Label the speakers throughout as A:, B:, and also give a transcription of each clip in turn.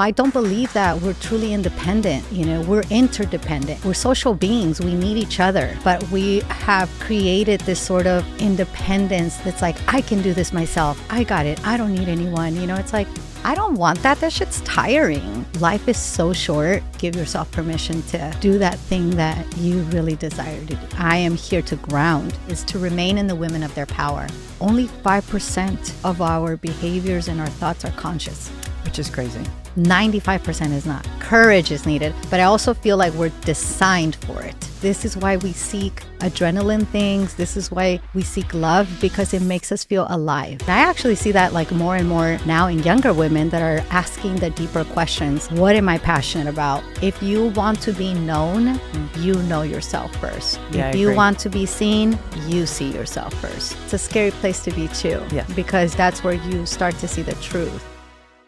A: I don't believe that we're truly independent. We're interdependent. We're social beings. We need each other. But we have created this sort of independence that's like, I can do this myself. I got it. I don't need anyone. It's like, I don't want that. That shit's tiring. Life is so short. Give yourself permission to do that thing that you really desire to do. I am here to ground, is to remain in the women of their power. Only 5% of our behaviors and our thoughts are conscious.
B: Which is crazy.
A: 95% is not. Courage is needed, but I also feel like we're designed for it. This is why we seek adrenaline things. This is why we seek love, because it makes us feel alive. I actually see that like more and more now in younger women that are asking the deeper questions. What am I passionate about? If you want to be known, you know yourself first.
B: Yeah,
A: if you want to be seen, you see yourself first. It's a scary place to be too, because that's where you start to see the truth.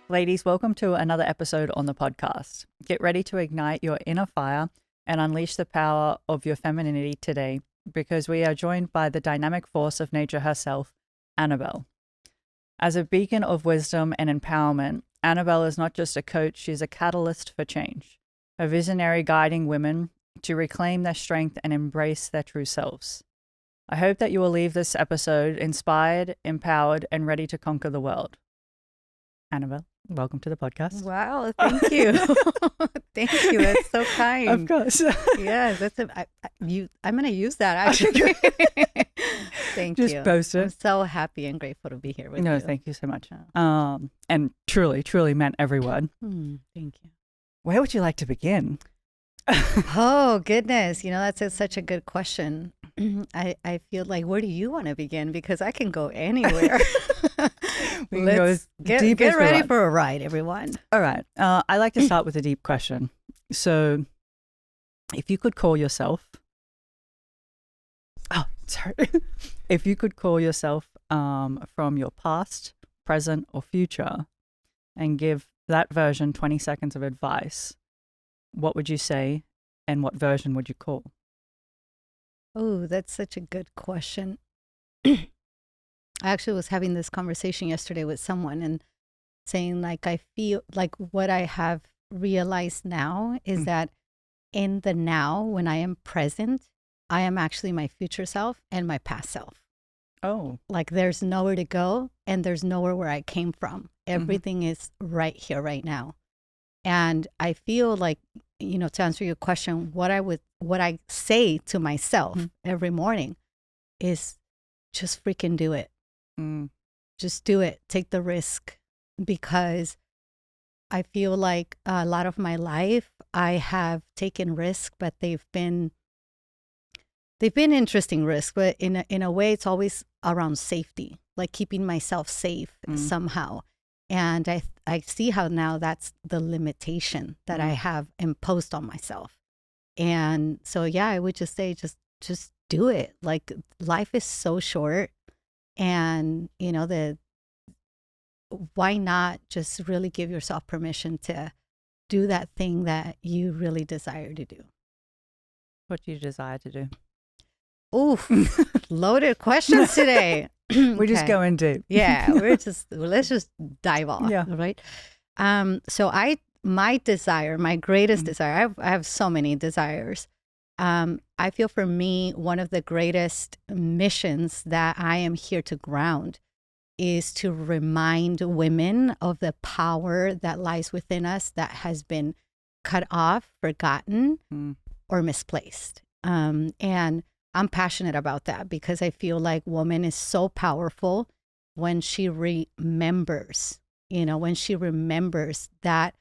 B: Ladies, welcome to another episode on the podcast. Get ready to ignite your inner fire and unleash the power of your femininity today, because we are joined by the dynamic force of nature herself, Anabel. As a beacon of wisdom and empowerment, Anabel is not just a coach, she's a catalyst for change, a visionary guiding women to reclaim their strength and embrace their true selves. I hope that you will leave this episode inspired, empowered, and ready to conquer the world. Anabel, welcome to the podcast.
A: Wow, thank you. Thank you. That's so kind.
B: Of course.
A: Yeah, I'm going to use that actually. Thank you.
B: Just post it.
A: I'm so happy and grateful to be here with you.
B: No, thank you so much. And truly meant every word.
A: Thank you.
B: Where would you like to begin?
A: Oh, goodness. That's such a good question. I feel like, where do you want to begin? Because I can go anywhere. Let's get ready for a ride, everyone.
B: All right. I like to start with a deep question. So if you could call yourself, if you could call yourself from your past, present, or future and give that version 20 seconds of advice, what would you say and what version would you call?
A: Oh, that's such a good question. I actually was having this conversation yesterday with someone and saying, like, I feel like what I have realized now is that in the now, when I am present, I am actually my future self and my past self.
B: Oh.
A: Like, there's nowhere to go and there's nowhere where I came from. Everything is right here, right now. And I feel like, to answer your question, what I say to myself every morning is just freaking do it. Just do it. Take the risk, because I feel like a lot of my life I have taken risks, but they've been interesting risks, but in a way it's always around safety, like keeping myself safe somehow. And I see how now that's the limitation that I have imposed on myself. And so, yeah, I would just say, just do it. Like, life is so short, and why not just really give yourself permission to do that thing that you really desire to do.
B: What do you desire to do?
A: Oof, loaded questions today.
B: We're just going deep.
A: Yeah, let's just dive off.
B: Yeah.
A: Right. So my desire, my greatest desire, I have so many desires. I feel for me, one of the greatest missions that I am here to ground is to remind women of the power that lies within us that has been cut off, forgotten, or misplaced. And I'm passionate about that, because I feel like woman is so powerful when she remembers, when she remembers that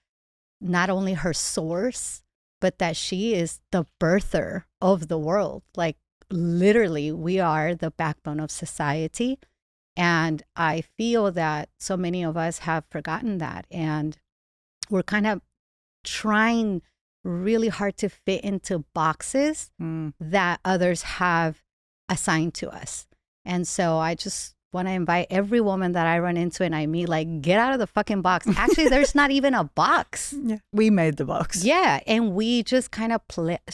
A: not only her source, but that she is the birther of the world. Like, literally, we are the backbone of society. And I feel that so many of us have forgotten that. And we're kind of trying really hard to fit into boxes that others have assigned to us. And so I just want to invite every woman that I run into and I meet, like, get out of the fucking box. Actually, there's not even a box.
B: Yeah, we made the box.
A: Yeah, and we just kind of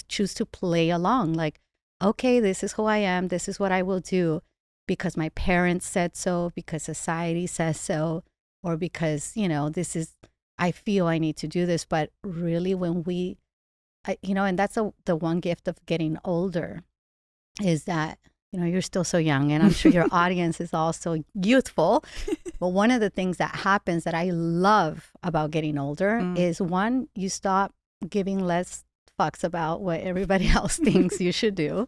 A: choose to play along. Like, okay, this is who I am. This is what I will do because my parents said so, because society says so, or because, this is I feel I need to do this. But really, when and that's the one gift of getting older, is that, you're still so young, and I'm sure your audience is also youthful. But one of the things that happens that I love about getting older is, one, you stop giving less fucks about what everybody else thinks you should do.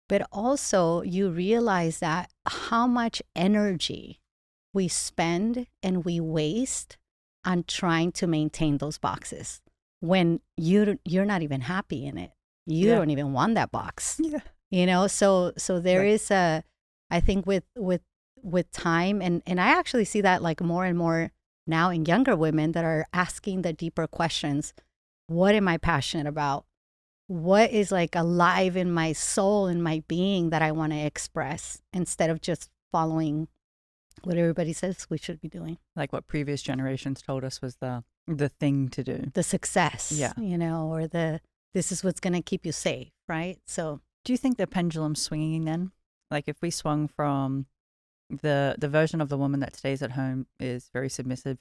A: But also you realize that how much energy we spend and we waste on trying to maintain those boxes when you're not even happy in it. You don't even want that box. So there is I think with time, and I actually see that like more and more now in younger women that are asking the deeper questions. What am I passionate about? What is like alive in my soul and my being that I want to express, instead of just following what everybody says we should be doing.
B: Like what previous generations told us was the thing to do.
A: The success, or this is what's going to keep you safe, right? So
B: do you think the pendulum's swinging then? Like if we swung from the version of the woman that stays at home, is very submissive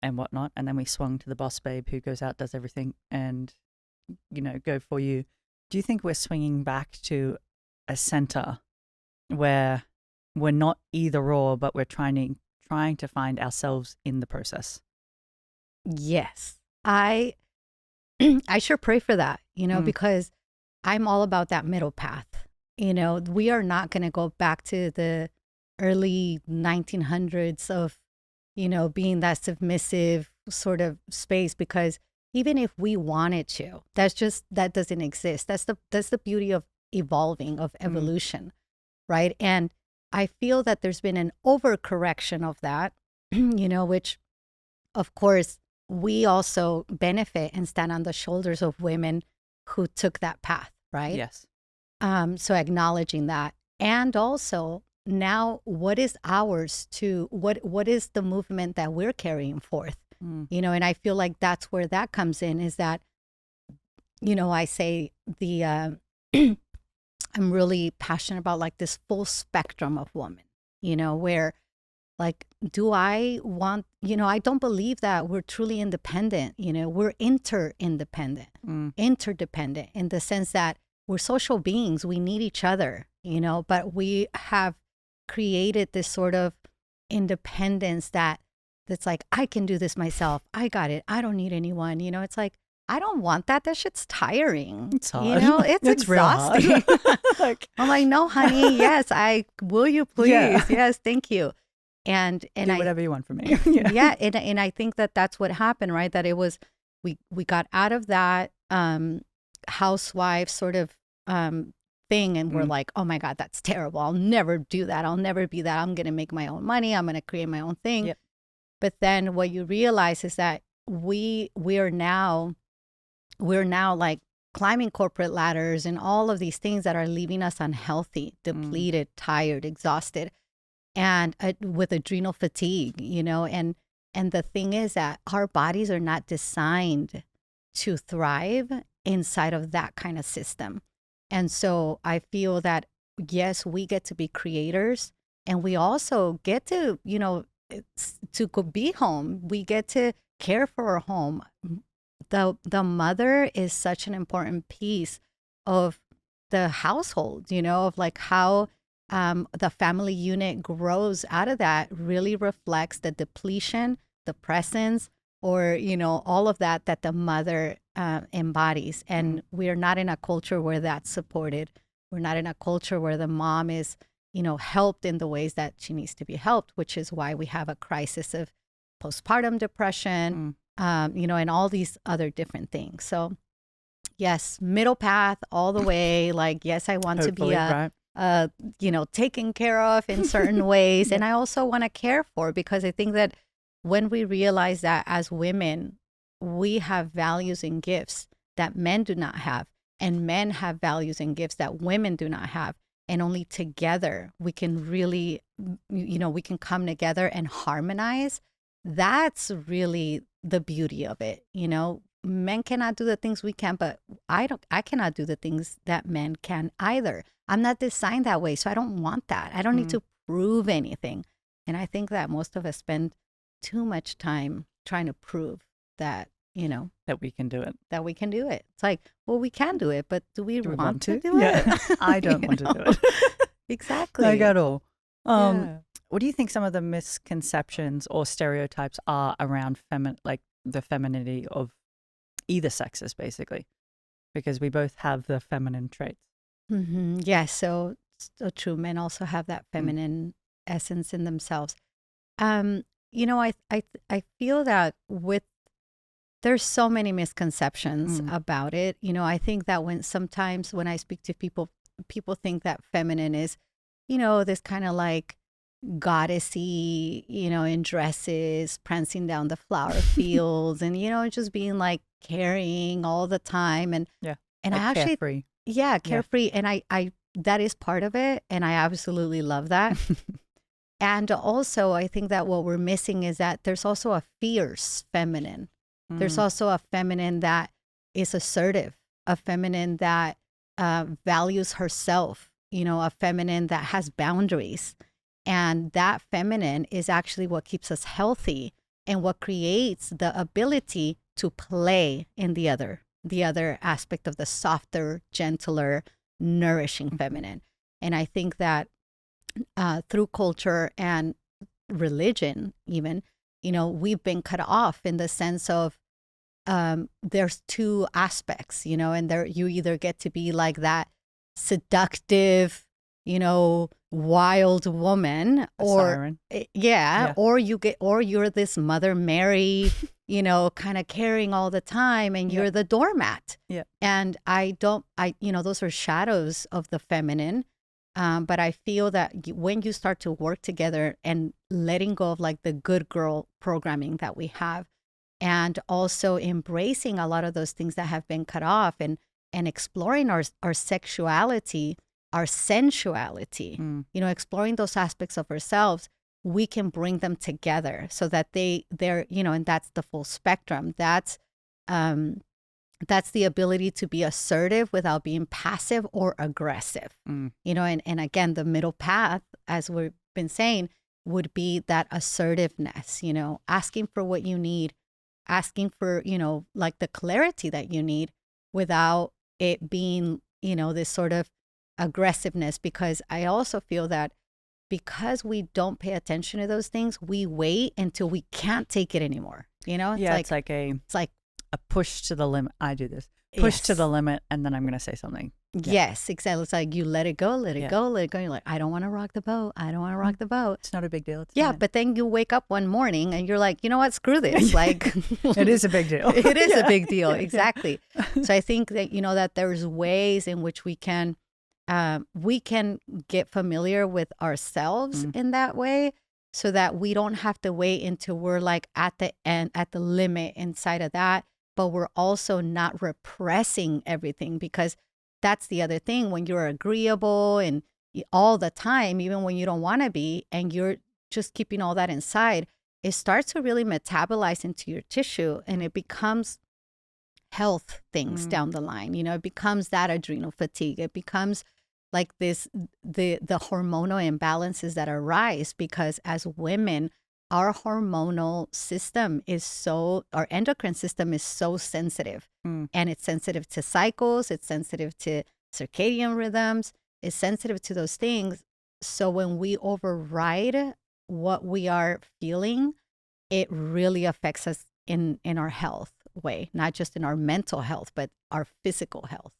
B: and whatnot, and then we swung to the boss babe who goes out, does everything, and go for you. Do you think we're swinging back to a center where we're not either or, but we're trying to find ourselves in the process?
A: Yes, I sure pray for that, because I'm all about that middle path. We are not going to go back to the early 1900s of, being that submissive sort of space, because even if we wanted to, that doesn't exist. That's the beauty of evolving, of evolution, right? And I feel that there's been an overcorrection of that, which of course we also benefit and stand on the shoulders of women who took that path, right?
B: Yes.
A: So acknowledging that, and also now what is ours to, what is the movement that we're carrying forth? And I feel like that's where that comes in, is that, I say I'm really passionate about like this full spectrum of woman, where like, do I want, I don't believe that we're truly independent, we're interdependent in the sense that we're social beings. We need each other, but we have created this sort of independence that's like, I can do this myself. I got it. I don't need anyone. It's like, I don't want that. That shit's tiring.
B: It's hard.
A: It's exhausting. I'm like, no, honey. Yes, will you please? Yeah. Yes, thank you. And
B: do whatever you want from me.
A: Yeah. And I think that's what happened, right? That it was, we got out of that housewife sort of thing, and we're like, oh my God, that's terrible. I'll never do that. I'll never be that. I'm going to make my own money. I'm going to create my own thing. Yep. But then what you realize is that we're now like climbing corporate ladders and all of these things that are leaving us unhealthy, depleted, tired, exhausted, and with adrenal fatigue, and the thing is that our bodies are not designed to thrive inside of that kind of system. And so I feel that, yes, we get to be creators, and we also get to, to go be home. We get to care for our home. The mother is such an important piece of the household, of like how the family unit grows out of that, really reflects the depletion, the presence, or, all of that the mother embodies. And we are not in a culture where that's supported. We're not in a culture where the mom is, helped in the ways that she needs to be helped, which is why we have a crisis of postpartum depression, and all these other different things. So yes, middle path all the way. Like, yes, I want to be taken care of in certain ways. And I also want to care for, because I think that when we realize that as women, we have values and gifts that men do not have, and men have values and gifts that women do not have. And only together we can really, we can come together and harmonize. That's really the beauty of it. Men cannot do the things we can, but I cannot do the things that men can either. I'm not designed that way. So I don't want that. I don't need to prove anything. And I think that most of us spend too much time trying to prove that,
B: that we can do it.
A: that we can do it. It's like, well, we can do it, but do we want to do
B: Yeah.
A: it?
B: I don't want to do it.
A: Exactly.
B: Like at all.
A: Yeah.
B: What do you think some of the misconceptions or stereotypes are around like the femininity of either sexes, basically? Because we both have the feminine traits.
A: Yeah, so true. Men also have that feminine essence in themselves. I feel that there's so many misconceptions about it. I think that sometimes when I speak to people, people think that feminine is, this kind of like goddessy, in dresses, prancing down the flower fields, and just being like caring all the time, and
B: like
A: I actually
B: carefree.
A: Yeah, carefree. And I that is part of it. And I absolutely love that. And also, I think that what we're missing is that there's also a fierce feminine. There's also a feminine that is assertive, a feminine that values herself, a feminine that has boundaries. And that feminine is actually what keeps us healthy and what creates the ability to play in the other aspect of the softer, gentler, nourishing feminine. And I think that through culture and religion, even, we've been cut off in the sense of there's two aspects, and you either get to be like that seductive, wild woman, or
B: siren.
A: or you're this Mother Mary, kind of caring all the time, and you're the doormat.
B: Yeah.
A: And those are shadows of the feminine. But I feel that when you start to work together and letting go of like the good girl programming that we have, and also embracing a lot of those things that have been cut off, and exploring our sexuality, our sensuality, exploring those aspects of ourselves, we can bring them together so that they're, and that's the full spectrum. That's the ability to be assertive without being passive or aggressive, and again, the middle path, as we've been saying, would be that assertiveness, asking for what you need, asking for, like the clarity that you need without it being, this sort of aggressiveness. Because I also feel that because we don't pay attention to those things, we wait until we can't take it anymore.
B: It's like a push to the limit. I do this. Push to the limit, and then I'm going to say something.
A: Yes, exactly. It's like you let it go, let it go, let it go. You're like, I don't want to rock the boat. I don't want to rock the boat.
B: It's not a big deal. It's
A: fine.
B: Fine.
A: But then you wake up one morning and you're like, you know what? Screw this. Like,
B: it is a big deal.
A: It is a big deal. Exactly. So I think that, that there's ways in which we can get familiar with ourselves in that way, so that we don't have to wait until we're like at the end, at the limit inside of that. But we're also not repressing everything, because that's the other thing. When you're agreeable and all the time, even when you don't want to be, and you're just keeping all that inside, it starts to really metabolize into your tissue, and it becomes health things down the line. It becomes that adrenal fatigue. It becomes like the hormonal imbalances that arise, because as women, our hormonal system our endocrine system is so sensitive, and it's sensitive to cycles, it's sensitive to circadian rhythms, it's sensitive to those things. So when we override what we are feeling, it really affects us in our health way, not just in our mental health, but our physical health.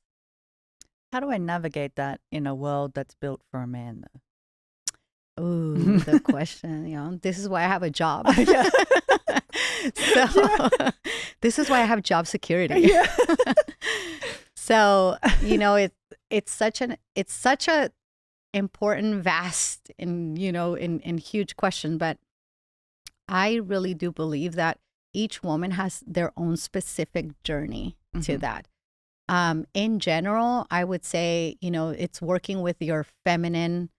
B: How do I navigate that in a world that's built for a man, though?
A: Ooh, the question, this is why I have a job. This is why I have job security. So, it's such a important, vast, and, and huge question. But I really do believe that each woman has their own specific journey to that. In general, I would say, it's working with your feminine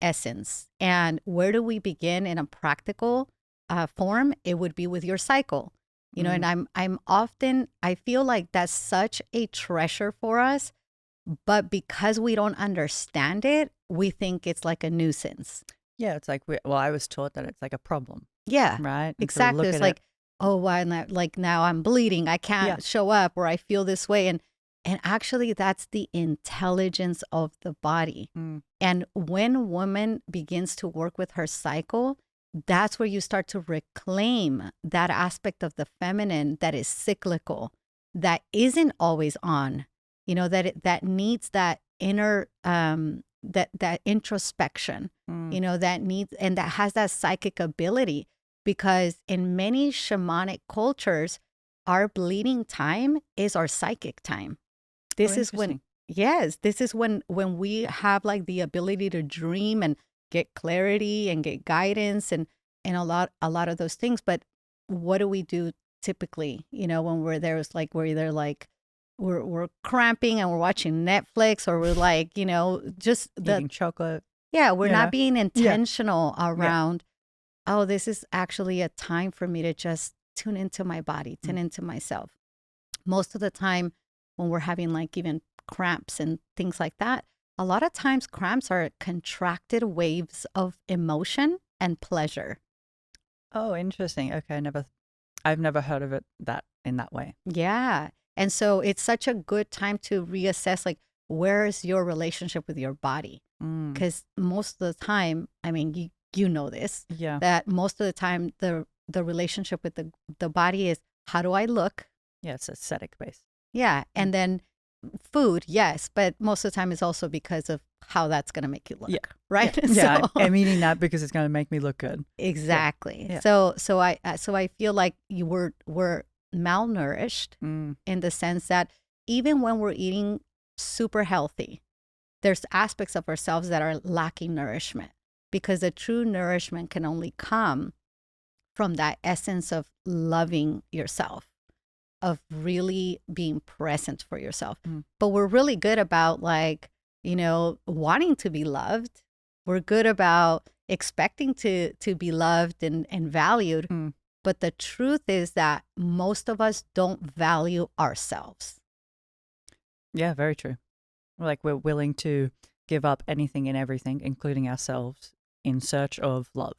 A: essence. And where do we begin in a practical form? It would be with your cycle, and I feel like that's such a treasure for us, but because we don't understand it, we think it's like a nuisance.
B: Yeah, it's like, I was taught that it's like a problem.
A: Yeah,
B: right. And
A: exactly. It's like, oh, why like now I'm bleeding, I can't
B: Yeah.
A: show up, or I feel this way. And actually that's the intelligence of the body. And when a woman begins to work with her cycle, that's where you start to reclaim that aspect of the feminine that is cyclical, that isn't always on, that needs that inner, that introspection, that needs, and that has that psychic ability. Because in many shamanic cultures, our bleeding time is our psychic time. This is when, yes, this is when we have like the ability to dream and get clarity and get guidance and a lot of those things. But what do we do typically, when we're there? It's like we're either like we're cramping and we're watching Netflix, or we're like, just
B: eating chocolate.
A: Yeah, we're not being intentional around, oh, this is actually a time for me to just tune into my body, tune into myself. Most of the time when we're having like even cramps and things like that, a lot of times cramps are contracted waves of emotion and pleasure.
B: Oh, interesting. Okay, I've never heard of it in that way.
A: Yeah. And so it's such a good time to reassess, like, where is your relationship with your body? Because most of the time, I mean, you know this, that most of the time the relationship with the body is, how do I look?
B: Yeah, it's aesthetic based.
A: Yeah. And then food, yes, but most of the time it's also because of how that's going to make you look, right?
B: Yeah, I'm eating that because it's going to make me look good.
A: Exactly.
B: Yeah.
A: So I feel like we're malnourished in the sense that even when we're eating super healthy, there's aspects of ourselves that are lacking nourishment, because the true nourishment can only come from that essence of loving yourself, of really being present for yourself. But we're really good about, like, wanting to be loved. We're good about expecting to be loved and valued. But the truth is that most of us don't value ourselves.
B: Yeah, very true. Like, we're willing to give up anything and everything, including ourselves, in search of love.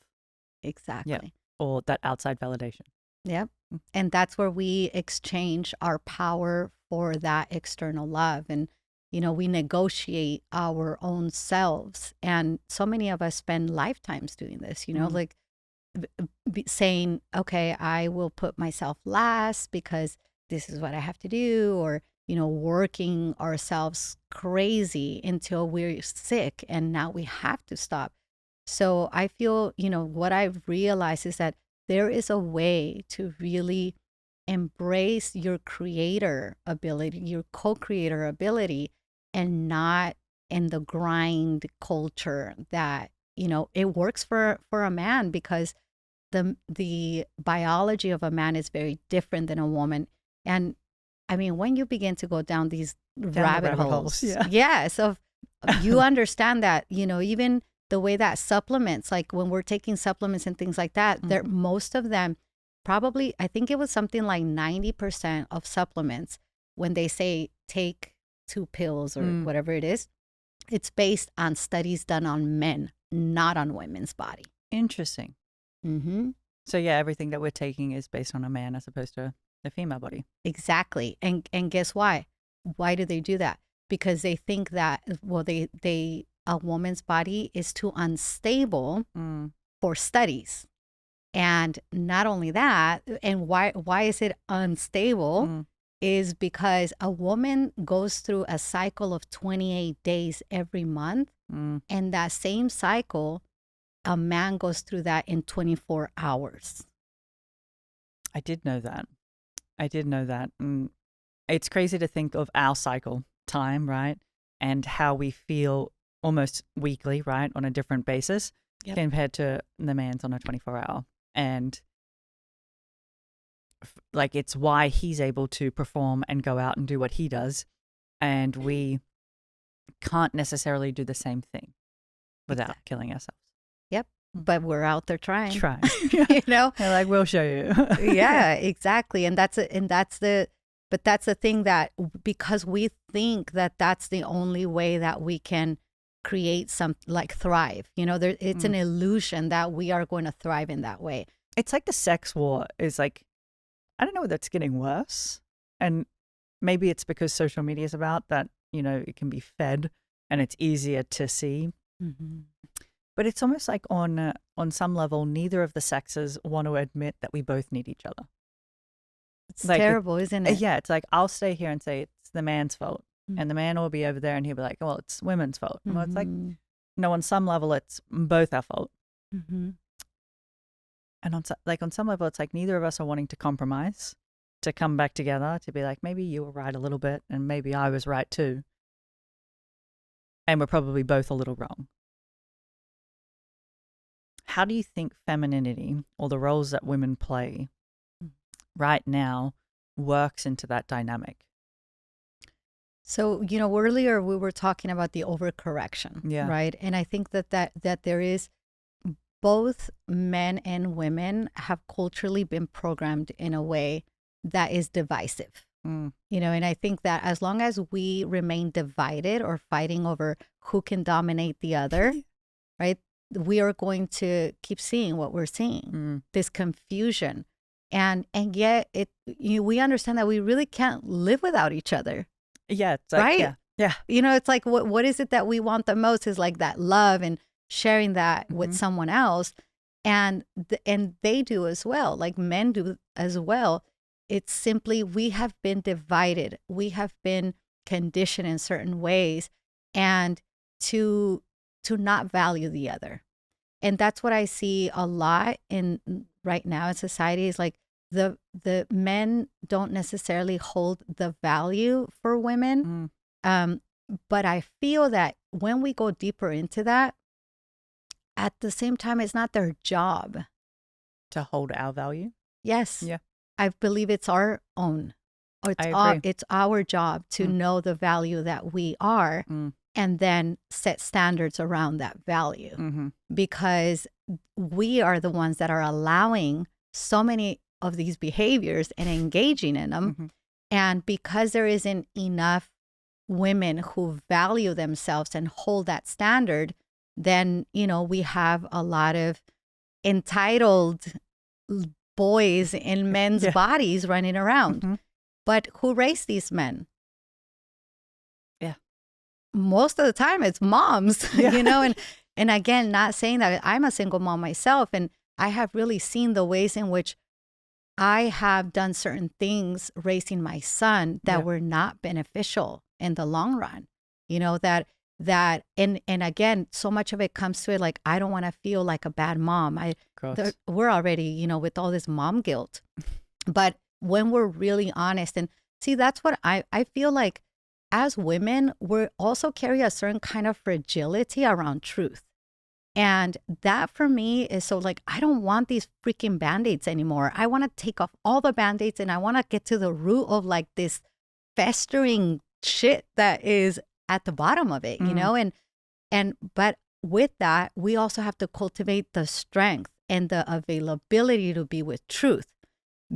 A: Exactly.
B: Yeah. Or that outside validation.
A: Yep. And that's where we exchange our power for that external love. And, we negotiate our own selves. And so many of us spend lifetimes doing this, like saying, okay, I will put myself last because this is what I have to do, or, working ourselves crazy until we're sick and now we have to stop. So I feel, what I've realized is that there is a way to really embrace your creator ability, your co-creator ability, and not in the grind culture that, it works for a man, because the biology of a man is very different than a woman. And I mean, when you begin to go down these rabbit holes, so you understand that, even the way that supplements, like when we're taking supplements and things like that, most of them, probably, I think it was something like 90% of supplements, when they say take 2 pills or whatever it is, it's based on studies done on men, not on women's body.
B: Interesting. So yeah, everything that we're taking is based on a man as opposed to a female body.
A: Exactly. And guess why? Why do they do that? Because they think that, well, they a woman's body is too unstable for studies. And not only that, and why is it unstable? Is because a woman goes through a cycle of 28 days every month. And that same cycle, a man goes through that in 24 hours.
B: I did know that. It's crazy to think of our cycle time, right? And how we feel almost weekly, right? On a different basis compared to the man's on a 24-hour. And like, it's why he's able to perform and go out and do what he does. And we can't necessarily do the same thing without killing ourselves.
A: Yep. But we're out there trying.
B: They're like, we'll show you.
A: Yeah, exactly. And that's the thing, that because we think that that's the only way that we can create some, like, thrive, it's an illusion that we are going to thrive in that way.
B: It's like the sex war is like, I don't know whether it's getting worse. And maybe it's because social media is about that, it can be fed and it's easier to see.
A: Mm-hmm.
B: But it's almost like on some level, neither of the sexes want to admit that we both need each other.
A: It's terrible, isn't it?
B: Yeah, it's like I'll stay here and say it's the man's fault.
A: Mm-hmm.
B: And the man will be over there and he'll be like, well, it's women's fault.
A: Mm-hmm.
B: Well, it's like, no, on some level, it's both our fault.
A: Mm-hmm.
B: And on some level, it's like neither of us are wanting to compromise, to come back together, to be like, maybe you were right a little bit and maybe I was right too. And we're probably both a little wrong. How do you think femininity or the roles that women play right now works into that dynamic?
A: So, earlier we were talking about the overcorrection, right? And I think that there is both men and women have culturally been programmed in a way that is divisive. And I think that as long as we remain divided or fighting over who can dominate the other, right, we are going to keep seeing what we're seeing, this confusion. And yet we understand that we really can't live without each other.
B: Yeah. It's like,
A: right?
B: Yeah.
A: It's like, what is it that we want the most is like that love and sharing that with someone else. And they do as well, like men do as well. It's simply, we have been divided. We have been conditioned in certain ways and to not value the other. And that's what I see a lot in right now in society is like the men don't necessarily hold the value for women. But I feel that when we go deeper into that, at the same time, it's not their job
B: to hold our value.
A: Yes.
B: Yeah.
A: I believe it's our own. Or it's our job to know the value that we are and then set standards around that value. Because we are the ones that are allowing so many of these behaviors and engaging in them. And because there isn't enough women who value themselves and hold that standard, then, we have a lot of entitled boys in men's bodies running around. But who raised these men?
B: Yeah.
A: Most of the time it's moms, and again, not saying that I'm a single mom myself, and I have really seen the ways in which I have done certain things raising my son that were not beneficial in the long run, and again, so much of it comes to it like, I don't want to feel like a bad mom. We're already, with all this mom guilt. But when we're really honest, and see, that's what I feel like as women, we also carry a certain kind of fragility around truth. And that for me is so like, I don't want these freaking Band-Aids anymore. I want to take off all the Band-Aids and I want to get to the root of like this festering shit that is at the bottom of it, but with that, we also have to cultivate the strength and the availability to be with truth,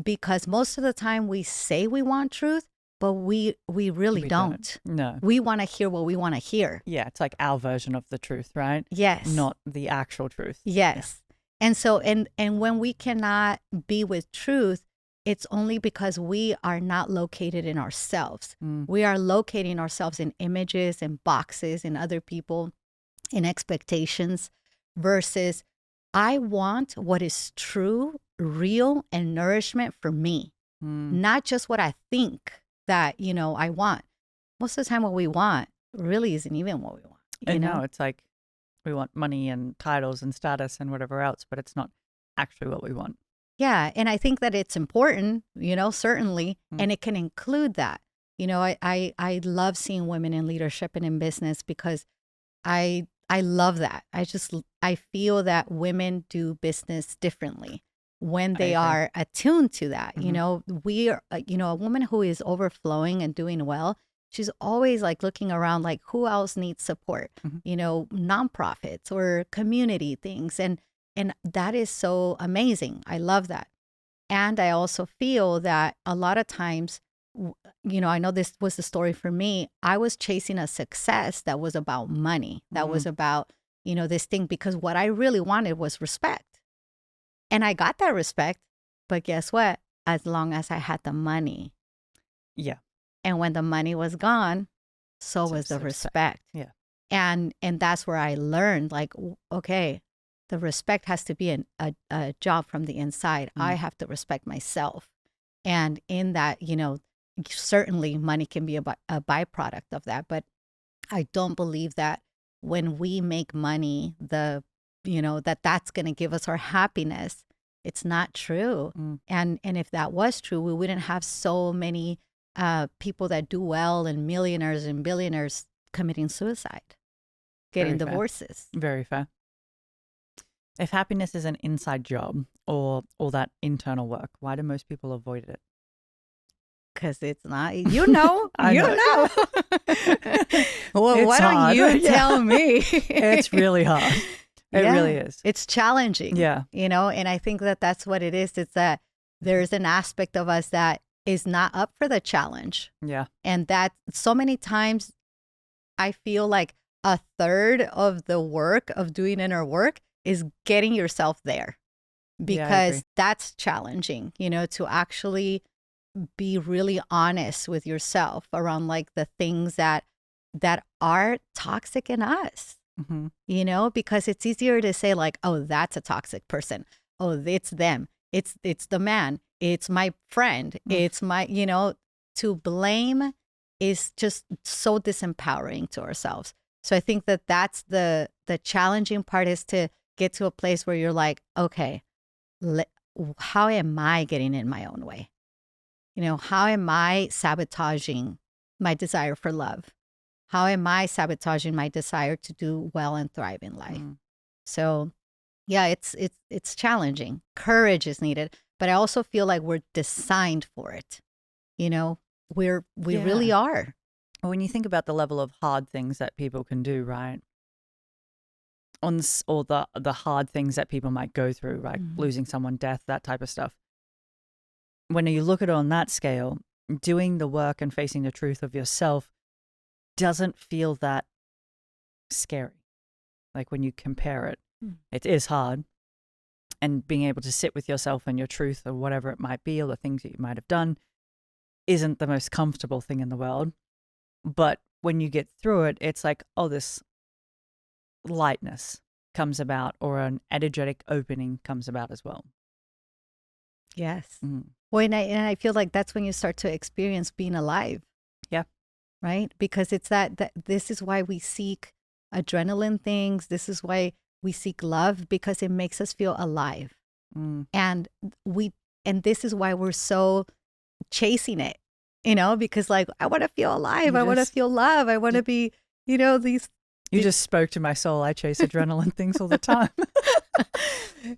A: because most of the time we say we want truth, but we really don't.
B: No.
A: We want to hear what we want to hear.
B: Yeah, it's like our version of the truth, right?
A: Yes.
B: Not the actual truth.
A: Yes. Yeah. And so, and when we cannot be with truth, it's only because we are not located in ourselves. We are locating ourselves in images and boxes and other people, in expectations, versus I want what is true, real, and nourishment for me, not just what I think that, I want. Most of the time what we want really isn't even what we want.
B: I know, it's like we want money and titles and status and whatever else, but it's not actually what we want.
A: Yeah. And I think that it's important, certainly, and it can include that. I love seeing women in leadership and in business because I love that. I feel that women do business differently when they are attuned to that. We are, a woman who is overflowing and doing well, she's always like looking around like, who else needs support? Nonprofits or community things. And that is so amazing. I love that. And I also feel that a lot of times, I know this was the story for me. I was chasing a success that was about money, that was about, this thing, because what I really wanted was respect. And I got that respect. But guess what? as long as I had the money.
B: Yeah.
A: And when the money was gone, so was the respect.
B: Yeah.
A: And that's where I learned, like, okay, the respect has to be a job from the inside. I have to respect myself. And in that, certainly money can be a byproduct of that. But I don't believe that when we make money, that's going to give us our happiness. It's not true. And if that was true, we wouldn't have so many people that do well and millionaires and billionaires committing suicide, getting divorces.
B: Very fair. If happiness is an inside job or all that internal work, why do most people avoid it?
A: Because it's not, you know. Well,
B: it's
A: why
B: hard.
A: don't you tell me?
B: It's really hard. It really is.
A: It's challenging.
B: Yeah.
A: And I think that that's what it is. It's that there's an aspect of us that is not up for the challenge.
B: Yeah.
A: And that so many times I feel like a third of the work of doing inner work is getting yourself there, because that's challenging, to actually be really honest with yourself around like the things that are toxic in us, because it's easier to say like, oh, that's a toxic person. Oh, it's them. It's the man. It's my friend. It's my, to blame is just so disempowering to ourselves. So I think that that's the challenging part, is to get to a place where you're like, okay, how am I getting in my own way? How am I sabotaging my desire for love? How am I sabotaging my desire to do well and thrive in life? So yeah, it's challenging. Courage is needed, but I also feel like we're designed for it. We really are.
B: When you think about the level of hard things that people can do, right? Or the hard things that people might go through, right? Losing someone, death, that type of stuff. When you look at it on that scale, doing the work and facing the truth of yourself doesn't feel that scary. Like when you compare it, it is hard. And being able to sit with yourself and your truth or whatever it might be, or the things that you might have done, isn't the most comfortable thing in the world. But when you get through it, it's like, oh, this lightness comes about, or an energetic opening comes about as well.
A: Yes. Well, and I feel like that's when you start to experience being alive.
B: Yeah.
A: Right? Because it's that this is why we seek adrenaline things. This is why we seek love, because it makes us feel alive. And this is why we're so chasing it, because like, I want to feel alive. I want to feel love. I want to be, these.
B: You just spoke to my soul. I chase adrenaline things all the time.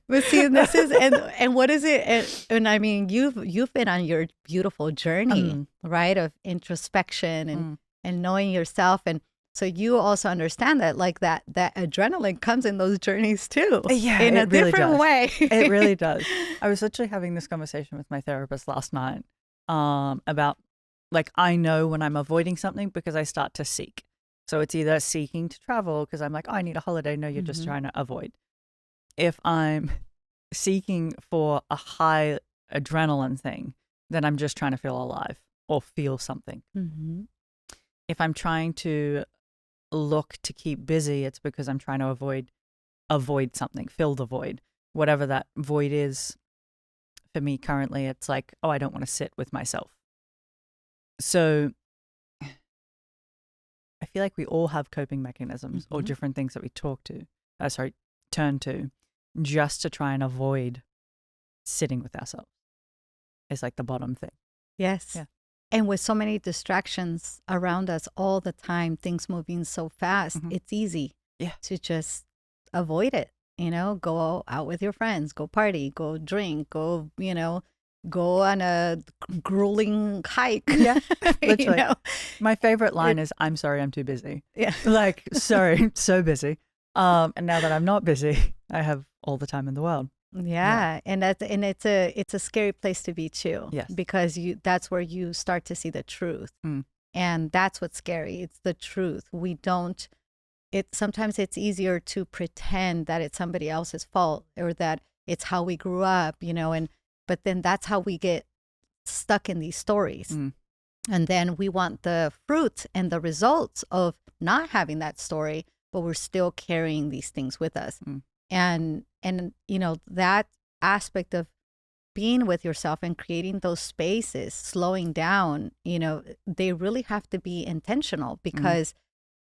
A: But see, this is, and what is it? And I mean, you've been on your beautiful journey, right? Of introspection and knowing yourself. And so you also understand that like that adrenaline comes in those journeys too.
B: Yeah.
A: In a
B: really
A: different
B: does.
A: way.
B: It really does. I was literally having this conversation with my therapist last night about, like, I know when I'm avoiding something because I start to seek. So it's either seeking to travel because I'm like, oh, I need a holiday. No, you're just trying to avoid. If I'm seeking for a high adrenaline thing, then I'm just trying to feel alive or feel something. If I'm trying to look to keep busy, it's because I'm trying to avoid something, fill the void, whatever that void is. For me currently, it's like, oh, I don't want to sit with myself. So I feel like we all have coping mechanisms or different things that we turn to just to try and avoid sitting with ourselves. It's like the bottom thing.
A: Yes.
B: Yeah.
A: And with so many distractions around us all the time, things moving so fast, it's easy to just avoid it. Go out with your friends, go party, go drink, go on a grueling hike.
B: Yeah, literally. My favorite line is, I'm sorry, I'm too busy.
A: Yeah.
B: Like, sorry, so busy. And now that I'm not busy, I have all the time in the world.
A: Yeah. And it's a scary place to be too.
B: Yes.
A: Because that's where you start to see the truth. And that's what's scary. It's the truth. Sometimes it's easier to pretend that it's somebody else's fault, or that it's how we grew up, but then that's how we get stuck in these stories.
B: Mm.
A: And then we want the fruit and the results of not having that story, but we're still carrying these things with us.
B: Mm.
A: And that aspect of being with yourself and creating those spaces, slowing down, they really have to be intentional, because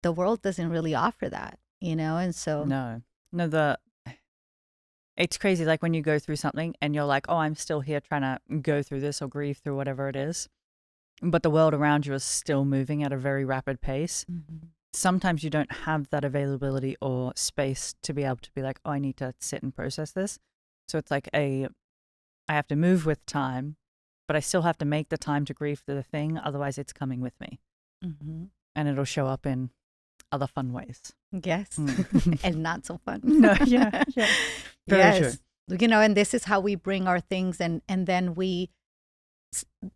A: the world doesn't really offer that, and so.
B: No, it's crazy. Like when you go through something and you're like, oh, I'm still here trying to go through this or grieve through whatever it is. But the world around you is still moving at a very rapid pace.
A: Mm-hmm.
B: Sometimes you don't have that availability or space to be able to be like, oh, I need to sit and process this. So it's like I have to move with time, but I still have to make the time to grieve through the thing. Otherwise, it's coming with me.
A: Mm-hmm.
B: And it'll show up in other fun ways.
A: Yes. And not so fun.
B: No, yeah. Very
A: yes.
B: true.
A: And this is how we bring our things. And then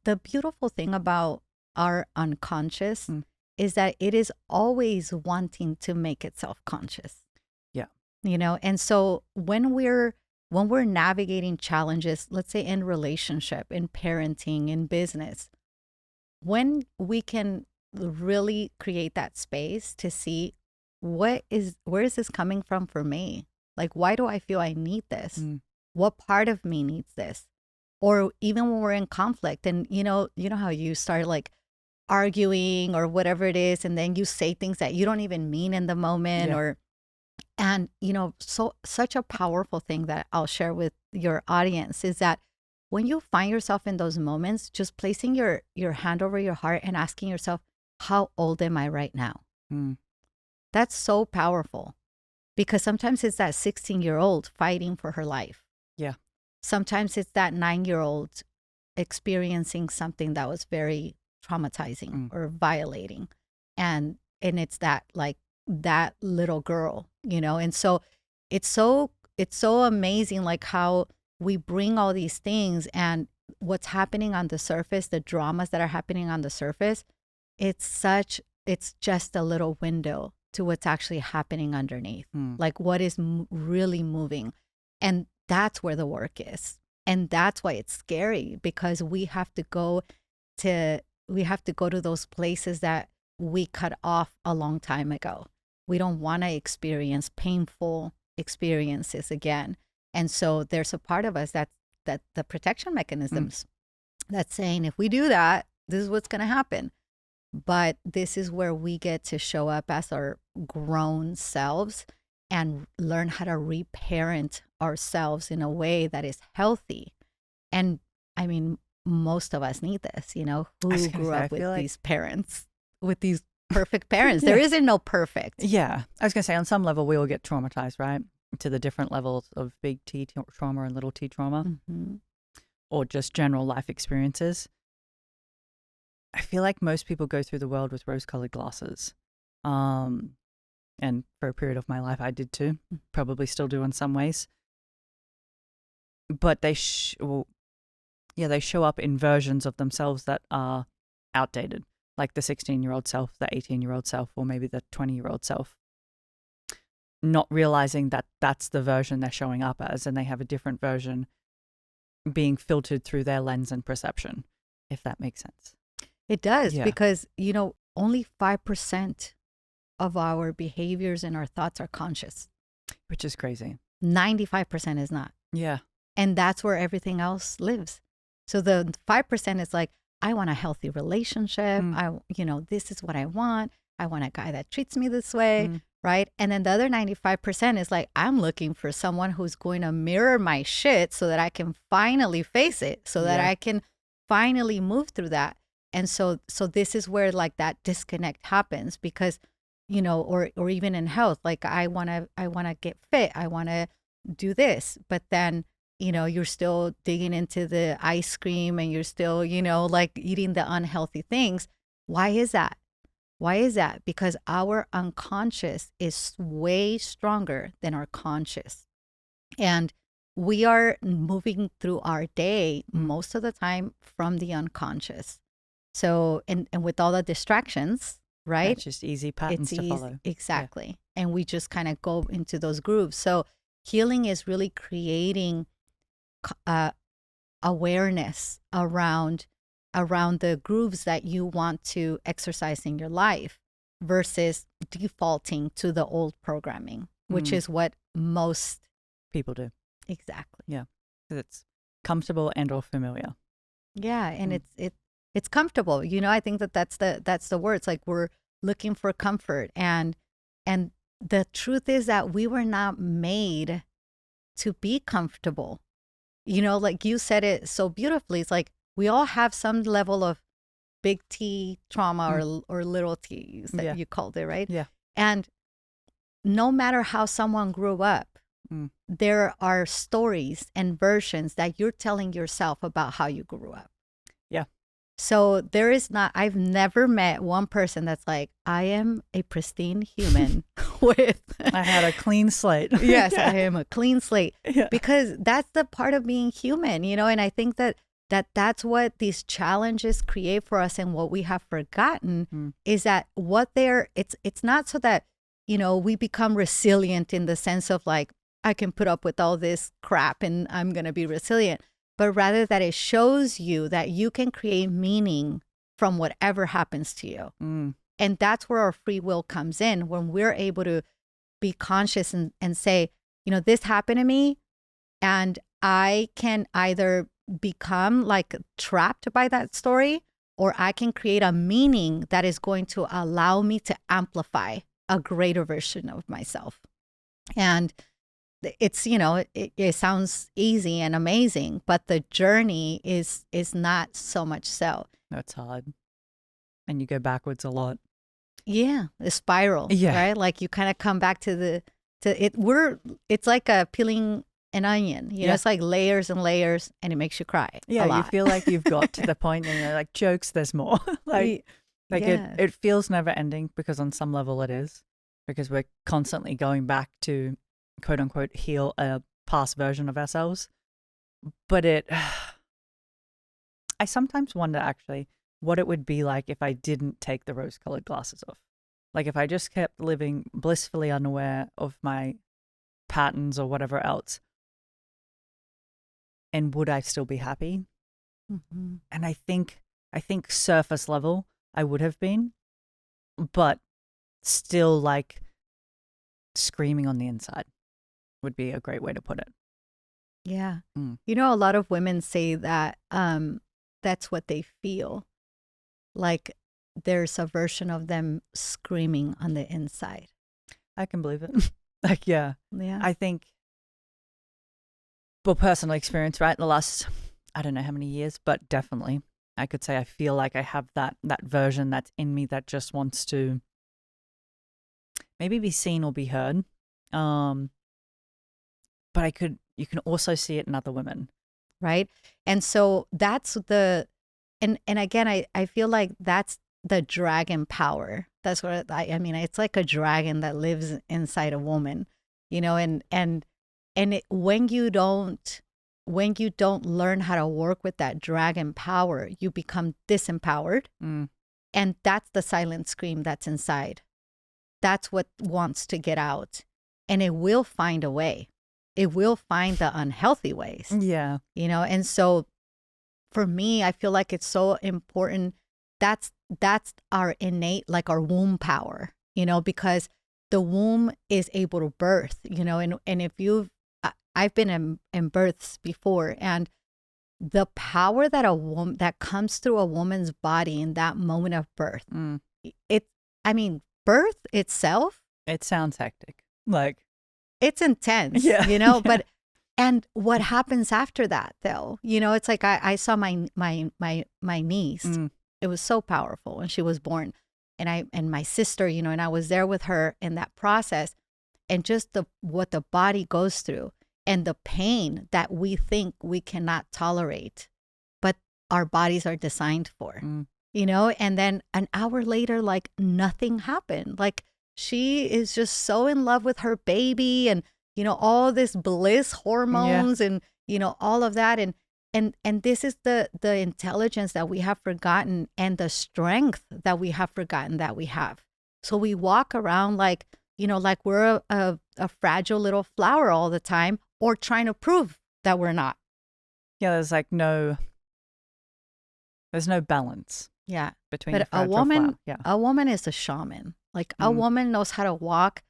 A: the beautiful thing about our unconscious is that it is always wanting to make itself conscious.
B: Yeah.
A: And so when we're navigating challenges, let's say in relationship, in parenting, in business, when we can really create that space to see where is this coming from for me? Like, why do I feel I need this? What part of me needs this? Or even when we're in conflict and, you know how you start like arguing or whatever it is, and then you say things that you don't even mean in the moment, and such a powerful thing that I'll share with your audience is that when you find yourself in those moments, just placing your hand over your heart and asking yourself, how old am I right now? That's so powerful, because sometimes it's that 16-year-old fighting for her life.
B: Yeah.
A: Sometimes it's that 9-year-old experiencing something that was very traumatizing or violating. And it's that little girl, and so it's so amazing, like how we bring all these things, and what's happening on the surface, the dramas that are happening on the surface, it's just a little window to what's actually happening underneath, like what is really moving. And that's where the work is. And that's why it's scary, because we have to go to those places that we cut off a long time ago. We don't want to experience painful experiences again. And so there's a part of us that the protection mechanisms that's saying, if we do that, this is what's going to happen. But this is where we get to show up as our grown selves and learn how to reparent ourselves in a way that is healthy. And I mean, most of us need this, who grew up with these parents, with these perfect parents. There isn't no perfect.
B: Yeah. I was going to say, on some level, we all get traumatized, right? To the different levels of big T trauma and little T trauma, or just general life experiences. I feel like most people go through the world with rose-colored glasses. And for a period of my life, I did too. Probably still do in some ways. But they show up in versions of themselves that are outdated, like the 16-year-old self, the 18-year-old self, or maybe the 20-year-old self. Not realizing that that's the version they're showing up as, and they have a different version being filtered through their lens and perception, if that makes sense.
A: It does, because, only 5% of our behaviors and our thoughts are conscious.
B: Which is crazy.
A: 95% is not.
B: Yeah.
A: And that's where everything else lives. So the 5% is like, I want a healthy relationship. This is what I want. I want a guy that treats me this way, right? And then the other 95% is like, I'm looking for someone who's going to mirror my shit so that I can finally face it, so that I can finally move through that. And so this is where like that disconnect happens, because, or even in health, like I want to get fit. I want to do this, but then, you're still digging into the ice cream and you're still, like eating the unhealthy things. Why is that? Because our unconscious is way stronger than our conscious. And we are moving through our day most of the time from the unconscious. So, and with all the distractions, right?
B: It's just easy patterns to follow.
A: Exactly. Yeah. And we just kind of go into those grooves. So healing is really creating awareness around around the grooves that you want to exercise in your life versus defaulting to the old programming, which is what most
B: people do.
A: Exactly.
B: Yeah. Because it's comfortable and or familiar.
A: Yeah. And it's comfortable. You know, I think that's the word. It's like we're looking for comfort. And the truth is that we were not made to be comfortable. You know, like you said it so beautifully. It's like we all have some level of big T trauma or little T that you called it, right?
B: Yeah.
A: And no matter how someone grew up, there are stories and versions that you're telling yourself about how you grew up.
B: Yeah.
A: So there is not, I've never met one person that's like, I am a pristine human with.
B: I had a clean slate.
A: Yes, I am a clean slate.
B: Yeah.
A: Because that's the part of being human, you know, and I think that's what these challenges create for us. And what we have forgotten is that it's not so that, you know, we become resilient in the sense of like, I can put up with all this crap and I'm going to be resilient, but rather that it shows you that you can create meaning from whatever happens to you. And that's where our free will comes in, when we're able to be conscious and say, you know, this happened to me, and I can either become like trapped by that story, or I can create a meaning that is going to allow me to amplify a greater version of myself. And it's, you know, it sounds easy and amazing, but the journey is not so much so.
B: That's hard. And you go backwards a lot.
A: Yeah, the spiral, right? Like you kind of come back to it. It's like peeling an onion, you know, it's like layers and layers, and it makes you cry.
B: Yeah,
A: a lot.
B: You feel like you've got to the point and you're like, jokes, there's more. It feels never ending, because on some level it is, because we're constantly going back to quote unquote heal a past version of ourselves. But I sometimes wonder actually what it would be like if I didn't take the rose-colored glasses off. Like if I just kept living blissfully unaware of my patterns or whatever else. And would I still be happy? And I think surface level I would have been, but still like screaming on the inside would be a great way to put it.
A: Yeah. You know, a lot of women say that that's what they feel. Like there's a version of them screaming on the inside.
B: I can believe it. Like, yeah. I think, well, personal experience, right? The last, I don't know how many years, but definitely I could say I feel like I have that version that's in me that just wants to maybe be seen or be heard. But you can also see it in other women.
A: Right. And so that's and again, I feel like that's the dragon power. That's what I mean. It's like a dragon that lives inside a woman, you know, when you don't learn how to work with that dragon power, you become disempowered. And that's the silent scream that's inside. That's what wants to get out, and it will find a way. It will find the unhealthy ways.
B: Yeah.
A: You know, and so for me, I feel like it's so important. That's our innate, like our womb power, you know, because the womb is able to birth, you know, and if I've been in births before, and the power that comes through a woman's body in that moment of birth, birth itself.
B: It sounds hectic. Like,
A: it's intense, you know, but, and what happens after that though, you know, it's like, I saw my niece. It was so powerful when she was born, and my sister, you know, and I was there with her in that process, and just what the body goes through, and the pain that we think we cannot tolerate, but our bodies are designed for, you know, and then an hour later, like nothing happened. Like, she is just so in love with her baby, and, you know, all this bliss hormones and, you know, all of that. And this is the intelligence that we have forgotten, and the strength that we have forgotten that we have. So we walk around like, you know, like we're a fragile little flower all the time, or trying to prove that we're not.
B: Yeah, there's like no There's no balance
A: Yeah.
B: between the
A: But a
B: fragile flower.
A: woman,
B: Yeah.
A: a woman is a shaman. Like a woman knows how to walk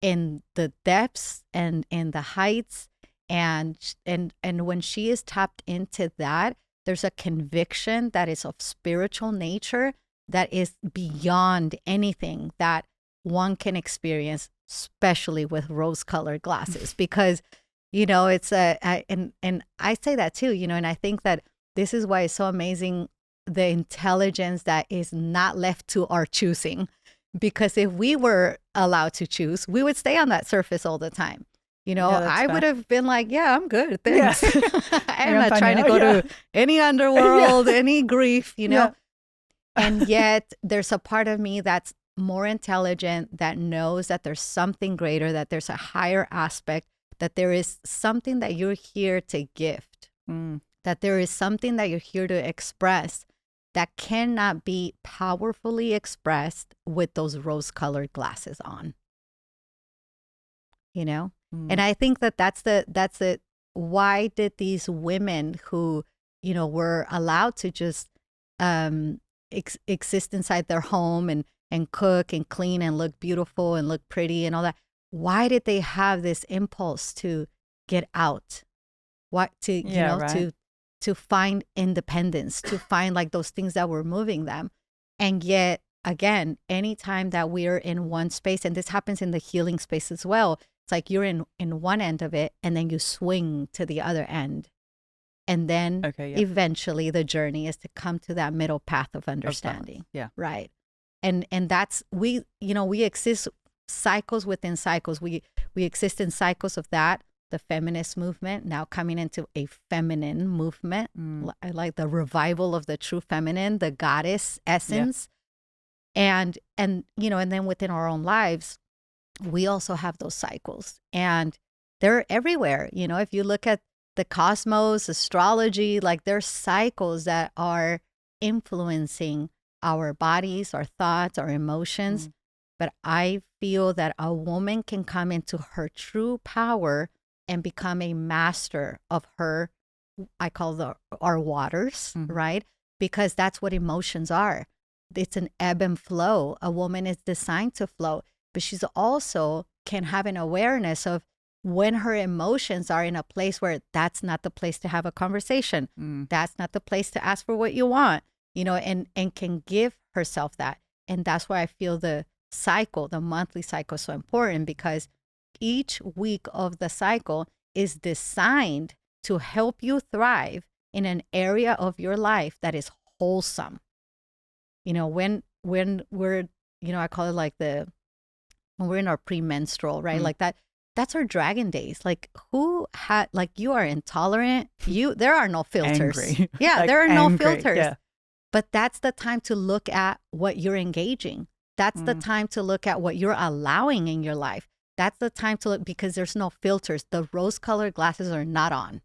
A: in the depths and in the heights, and when she is tapped into that, there's a conviction that is of spiritual nature that is beyond anything that one can experience, especially with rose-colored glasses, because it's and I say that too, and I think that this is why it's so amazing, the intelligence that is not left to our choosing. Because if we were allowed to choose, we would stay on that surface all the time. I would have been like, yeah, I'm good. Thanks.
B: Yeah.
A: I'm not trying to go to any underworld, any grief,
B: Yeah.
A: And yet there's a part of me that's more intelligent, that knows that there's something greater, that there's a higher aspect, that there is something that you're here to gift, that there is something that you're here to express that cannot be powerfully expressed with those rose-colored glasses on. And I think that that's the why did these women who were allowed to just exist inside their home and cook and clean and look beautiful and look pretty and all that, why did they have this impulse to get out, what to to find independence, to find like those things that were moving them? And yet again, anytime that we're in one space, and this happens in the healing space as well, it's like you're in one end of it and then you swing to the other end. And then eventually the journey is to come to that middle path of understanding. Right. And that's, we exist cycles within cycles. We exist in cycles of that, the feminist movement, now coming into a feminine movement. I like the revival of the true feminine, the goddess essence. And then within our own lives, we also have those cycles, and they're everywhere. If you look at the cosmos, astrology, like there's cycles that are influencing our bodies, our thoughts, our emotions. But I feel that a woman can come into her true power and become a master of her, I call our waters, right? Because that's what emotions are. It's an ebb and flow. A woman is designed to flow, but she's also can have an awareness of when her emotions are in a place where that's not the place to have a conversation. That's not the place to ask for what you want, and can give herself that. And that's why I feel the monthly cycle is so important, because each week of the cycle is designed to help you thrive in an area of your life that is wholesome. When we're, I call it like when we're in our premenstrual, right? Like that's our dragon days. Like you are intolerant. There are no filters.
B: Angry.
A: Yeah,
B: like
A: there are
B: angry.
A: no filters.
B: Yeah.
A: But that's the time to look at what you're engaging. That's the time to look at what you're allowing in your life. That's the time to look, because there's no filters. The rose-colored glasses are not on.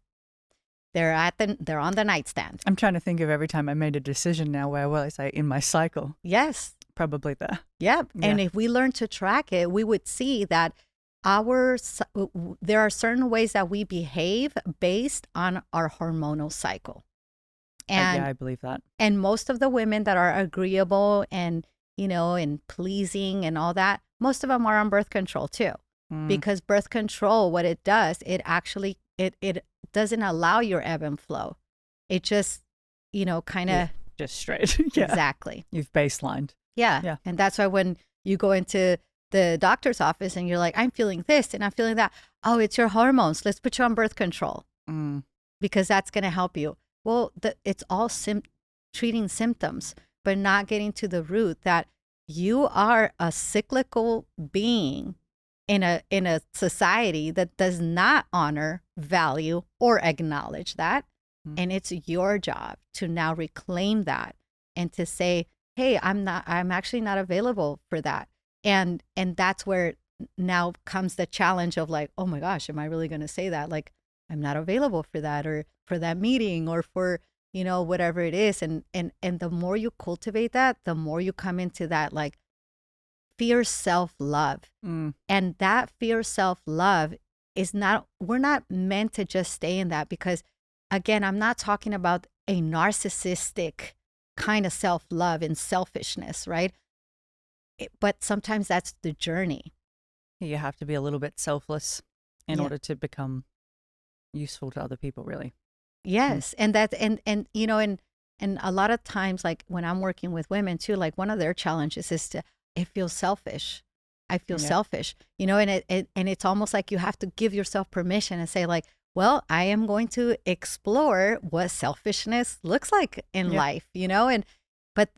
A: They're on the nightstand.
B: I'm trying to think of every time I made a decision now where will I say in my cycle?
A: Yes.
B: Probably there.
A: Yep. Yeah. And if we learn to track it, we would see that there are certain ways that we behave based on our hormonal cycle. And
B: I believe that.
A: And most of the women that are agreeable and, and pleasing and all that, most of them are on birth control too. Because birth control, what it does, it actually, it doesn't allow your ebb and flow. It just, kind of.
B: Just straight. Yeah.
A: Exactly.
B: You've baselined.
A: Yeah. And that's why when you go into the doctor's office and you're like, I'm feeling this and I'm feeling that. Oh, it's your hormones. Let's put you on birth control because that's going to help you. Well, it's all treating symptoms, but not getting to the root that you are a cyclical being in a society that does not honor, value, or acknowledge that. And it's your job to now reclaim that and to say, hey, I'm actually not available for that. And that's where now comes the challenge of like, oh my gosh, am I really going to say that? Like, I'm not available for that, or for that meeting, or for, whatever it is. And the more you cultivate that, the more you come into that like fierce self-love. And that fierce self-love we're not meant to just stay in that, because again, I'm not talking about a narcissistic kind of self-love and selfishness, right? But sometimes that's the journey.
B: You have to be a little bit selfless in
A: Yeah.
B: order to become useful to other people, really.
A: Yes. And that, and, you know, and a lot of times, like when I'm working with women too, like one of their challenges is it feels selfish. I feel
B: Yeah.
A: selfish, you know, and it's almost like you have to give yourself permission and say like, well, I am going to explore what selfishness looks like in
B: Yeah.
A: life, you know, but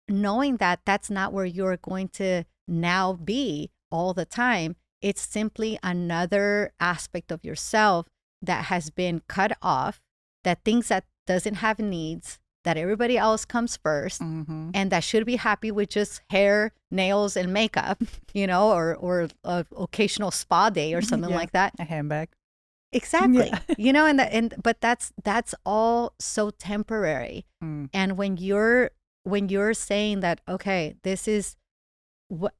A: knowing that that's not where you're going to now be all the time. It's simply another aspect of yourself that has been cut off, that thinks that doesn't have needs, that everybody else comes first,
B: Mm-hmm.
A: and that should be happy with just hair, nails, and makeup, you know, or a occasional spa day or something
B: Yeah.
A: like that.
B: A handbag.
A: Exactly.
B: Yeah.
A: You know, but that's all so temporary.
B: Mm.
A: And when you're saying that, okay, this is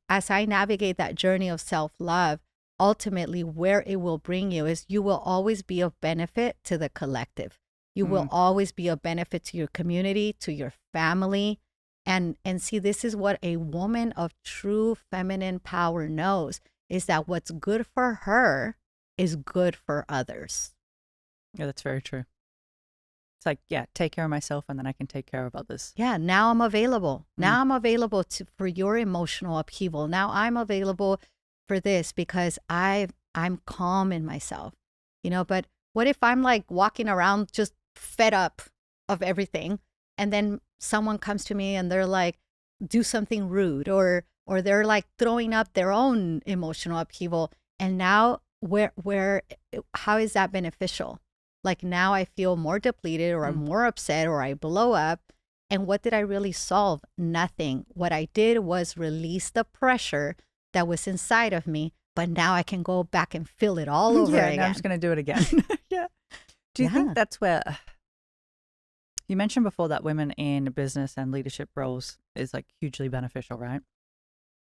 A: as I navigate that journey of self-love, ultimately where it will bring you is you will always be of benefit to the collective. You will always be of benefit to your community, to your family. And see, this is what a woman of true feminine power knows, is that what's good for her is good for others.
B: Yeah, that's very true. It's like, yeah, take care of myself and then I can take care of others.
A: Yeah, now I'm available. Now I'm available for your emotional upheaval. Now I'm available for this because I'm calm in myself. You know, but what if I'm like walking around just fed up of everything, and then someone comes to me and they're like, do something rude, or they're like throwing up their own emotional upheaval, and now how is that beneficial? Like now I feel more depleted, or I'm more upset, or I blow up. And what did I really solve? Nothing. What I did was release the pressure that was inside of me, but now I can go back and fill it all over again.
B: Now I'm just going to do it again. Yeah. Do you think that's where you mentioned before that women in business and leadership roles is like hugely beneficial, right?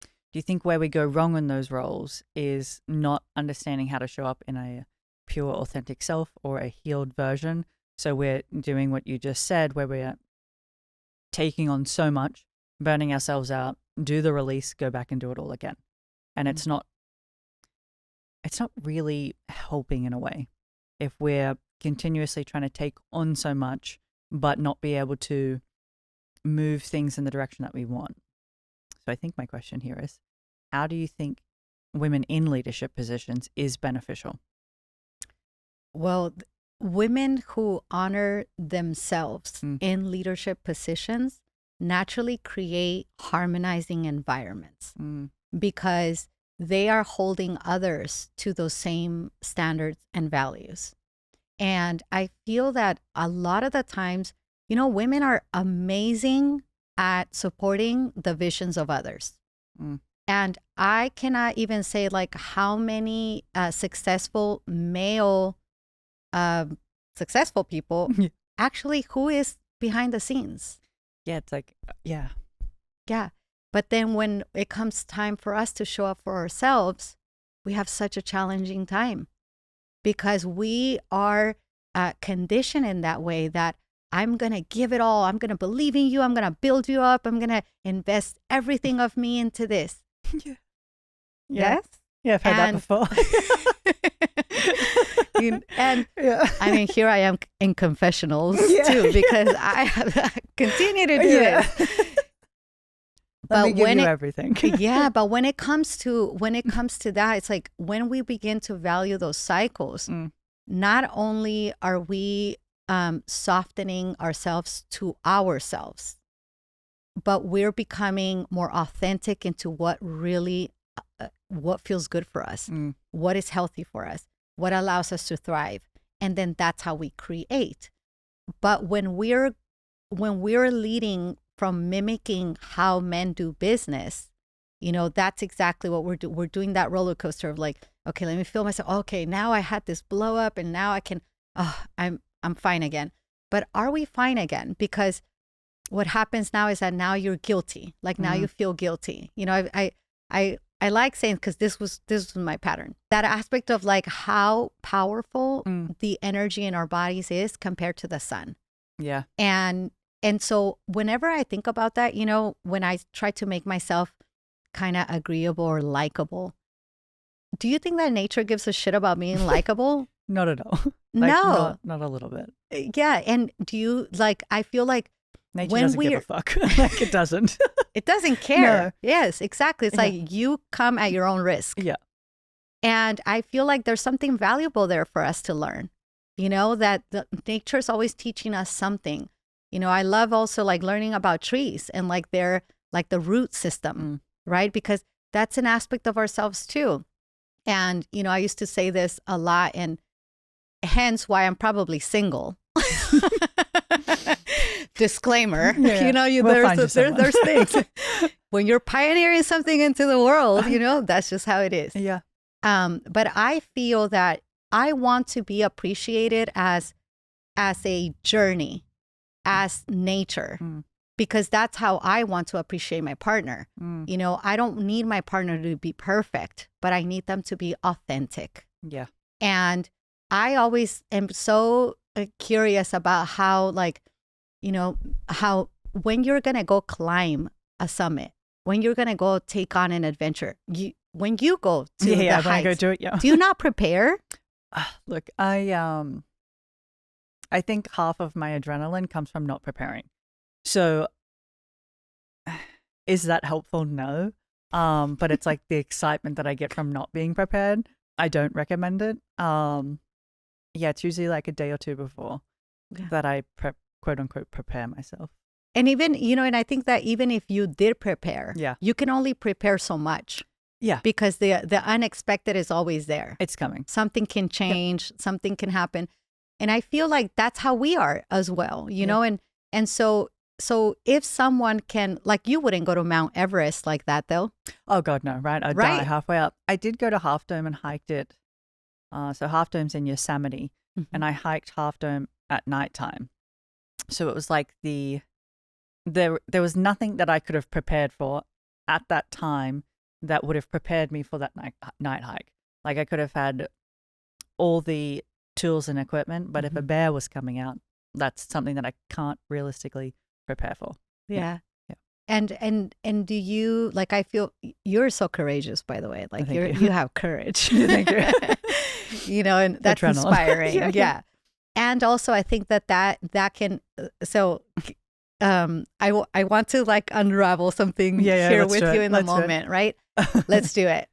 B: Do you think where we go wrong in those roles is not understanding how to show up in a pure, authentic self or a healed version? So we're doing what you just said, where we're taking on so much, burning ourselves out, do the release, go back and do it all again. And it's not really helping in a way if we're continuously trying to take on so much, but not be able to move things in the direction that we want. So I think my question here is, how do you think women in leadership positions is beneficial?
A: Well, women who honor themselves in leadership positions naturally create harmonizing environments because they are holding others to those same standards and values. And I feel that a lot of the times, you know, women are amazing at supporting the visions of others. And I cannot even say like how many successful male successful people actually who is behind the scenes.
B: Yeah, it's like, yeah.
A: But then when it comes time for us to show up for ourselves, we have such a challenging time because we are conditioned in that way that I'm going to give it all. I'm going to believe in you. I'm going to build you up. I'm going to invest everything of me into this. Yes?
B: Yeah, I've heard that before.
A: And I mean, here I am in confessionals too, because I have continue to do this.
B: Let me give you everything.
A: Yeah, but when it comes to that, it's like when we begin to value those cycles, not only are we softening ourselves to ourselves, but we're becoming more authentic into what really what feels good for us, what is healthy for us, what allows us to thrive, and then that's how we create. But when we're leading from mimicking how men do business, you know, that's exactly what we're doing that roller coaster of like, okay, let me feel myself. Okay, now I had this blow up, and now I can, I'm fine again. But are we fine again? Because what happens now is that now you're guilty. Like now you feel guilty. You know, I like saying, because this was my pattern. That aspect of like how powerful the energy in our bodies is compared to the sun.
B: Yeah.
A: And And so whenever I think about that, when I try to make myself kind of agreeable or likable, do you think that nature gives a shit about being likable?
B: Not at all.
A: No.
B: Not a little bit.
A: Yeah. And do you I feel like
B: nature
A: when
B: doesn't give a fuck. Like it doesn't.
A: It doesn't care.
B: No.
A: Yes, exactly. It's like you come at your own risk.
B: Yeah.
A: And I feel like there's something valuable there for us to learn, that nature is always teaching us something. I love also like learning about trees and like their, like the root system, right? Because that's an aspect of ourselves too. And, I used to say this a lot, and hence why I'm probably single. Disclaimer, there's things. When you're pioneering something into the world, that's just how it is.
B: Yeah.
A: But I feel that I want to be appreciated as a journey, as nature, because that's how I want to appreciate my partner. I don't need my partner to be perfect, but I need them to be authentic.
B: Yeah.
A: And I always am so curious about how, how when you're going to go climb a summit, when you're going to go take on an adventure, when you go to the heights, when I go do it, do you not prepare?
B: Look, I think half of my adrenaline comes from not preparing. So is that helpful? No. But it's like the excitement that I get from not being prepared. I don't recommend it. It's usually like a day or two before that I quote unquote prepare myself.
A: And even, and I think that even if you did prepare, you can only prepare so much.
B: Yeah.
A: Because the unexpected is always there.
B: It's coming.
A: Something can change, something can happen. And I feel like that's how we are as well, and so if someone can, like, you wouldn't go to Mount Everest like that though.
B: Oh God, no, right? I'd die halfway up. I did go to Half Dome and hiked it. So Half Dome's in Yosemite, and I hiked Half Dome at nighttime. So it was like there was nothing that I could have prepared for at that time that would have prepared me for that night hike. Like I could have had all the tools and equipment, but if a bear was coming out, that's something that I can't realistically prepare for.
A: Yeah. And do you, like, I feel you're so courageous, by the way. Like you have courage.
B: Thank you.
A: And that's
B: Adrenaline.
A: Inspiring. Yeah. And also I think that can, so I want to like unravel something here with you in the moment, right? Let's do it.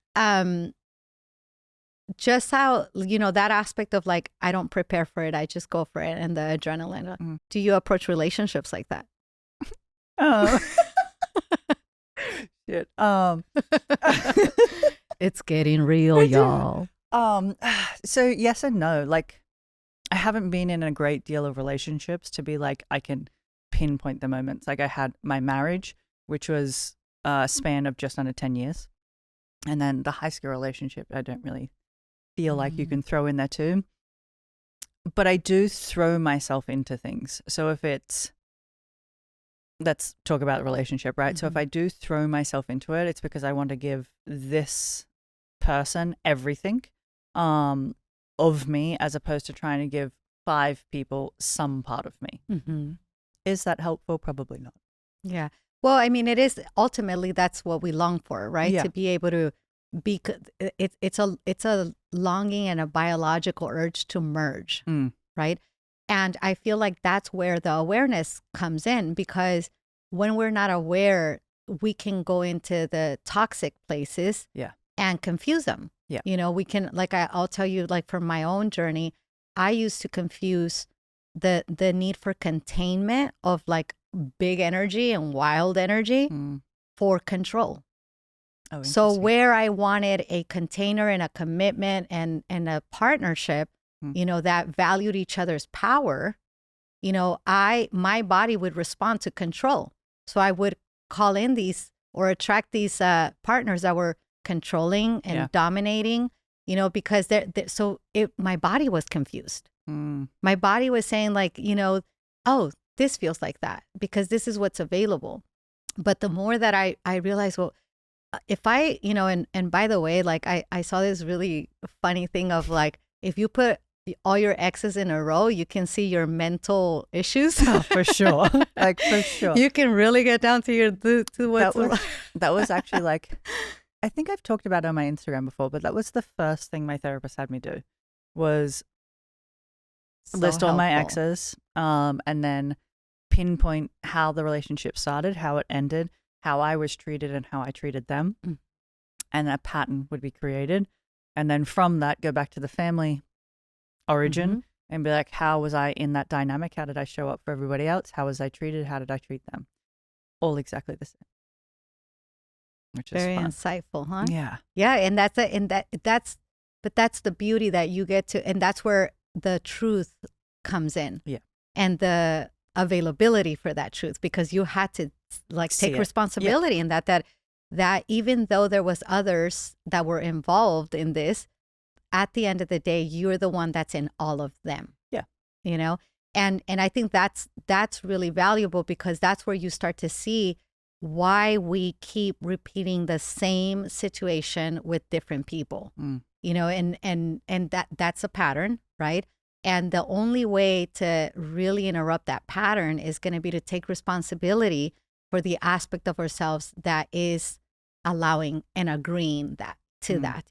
A: Just how, that aspect of like, I don't prepare for it, I just go for it, and the adrenaline. Do you approach relationships like that?
B: Oh. Shit.
A: It's getting real, y'all.
B: So yes and no. Like, I haven't been in a great deal of relationships to be like, I can pinpoint the moments. Like I had my marriage, which was a span of just under 10 years. And then the high school relationship, I don't really feel like you can throw in there too. But I do throw myself into things. So if let's talk about the relationship, right? So if I do throw myself into it, it's because I want to give this person everything of me, as opposed to trying to give 5 people some part of me. Is that helpful? Probably not.
A: Yeah. Well, I mean, it is ultimately, that's what we long for, right?
B: Yeah.
A: To be able to be, it's a longing and a biological urge to merge, right? And I feel like that's where the awareness comes in, because when we're not aware, we can go into the toxic places and confuse them. Yeah. We can, like, I'll tell you, like, from my own journey, I used to confuse the need for containment of like big energy and wild energy for control. So where I wanted a container and a commitment and a partnership, that valued each other's power, my body would respond to control. So I would call in these or attract these partners that were controlling and dominating, because my body was confused. My body was saying like, oh, this feels like that because this is what's available. But the more that I realized, well, if I, and by the way, like I saw this really funny thing of like, if you put all your exes in a row, you can see your mental issues.
B: Oh, for sure. Like, for sure.
A: You can really get down to your to what's
B: that was actually like, I think I've talked about it on my Instagram before, but that was the first thing my therapist had me do, was
A: so
B: list all my
A: helpful.
B: exes, and then pinpoint how the relationship started, how it ended, how I was treated and how I treated them.
A: Mm.
B: And a pattern would be created. And then from that, go back to the family origin
A: Mm-hmm.
B: and be like, how was I in that dynamic? How did I show up for everybody else? How was I treated? How did I treat them? All exactly the same. Which is
A: Very
B: fun.
A: insightful, huh?
B: Yeah.
A: Yeah, and that's the beauty that you get to, and that's where the truth comes in.
B: Yeah.
A: And the availability for that truth, because you had to like
B: See
A: take
B: it.
A: responsibility in that even though there was others that were involved in this, at the end of the day, you're the one that's in all of them.
B: Yeah.
A: You know? And I think that's really valuable, because that's where you start to see why we keep repeating the same situation with different people.
B: Mm.
A: You know, and that's a pattern, right? And the only way to really interrupt that pattern is going to be to take responsibility for the aspect of ourselves that is allowing and agreeing that,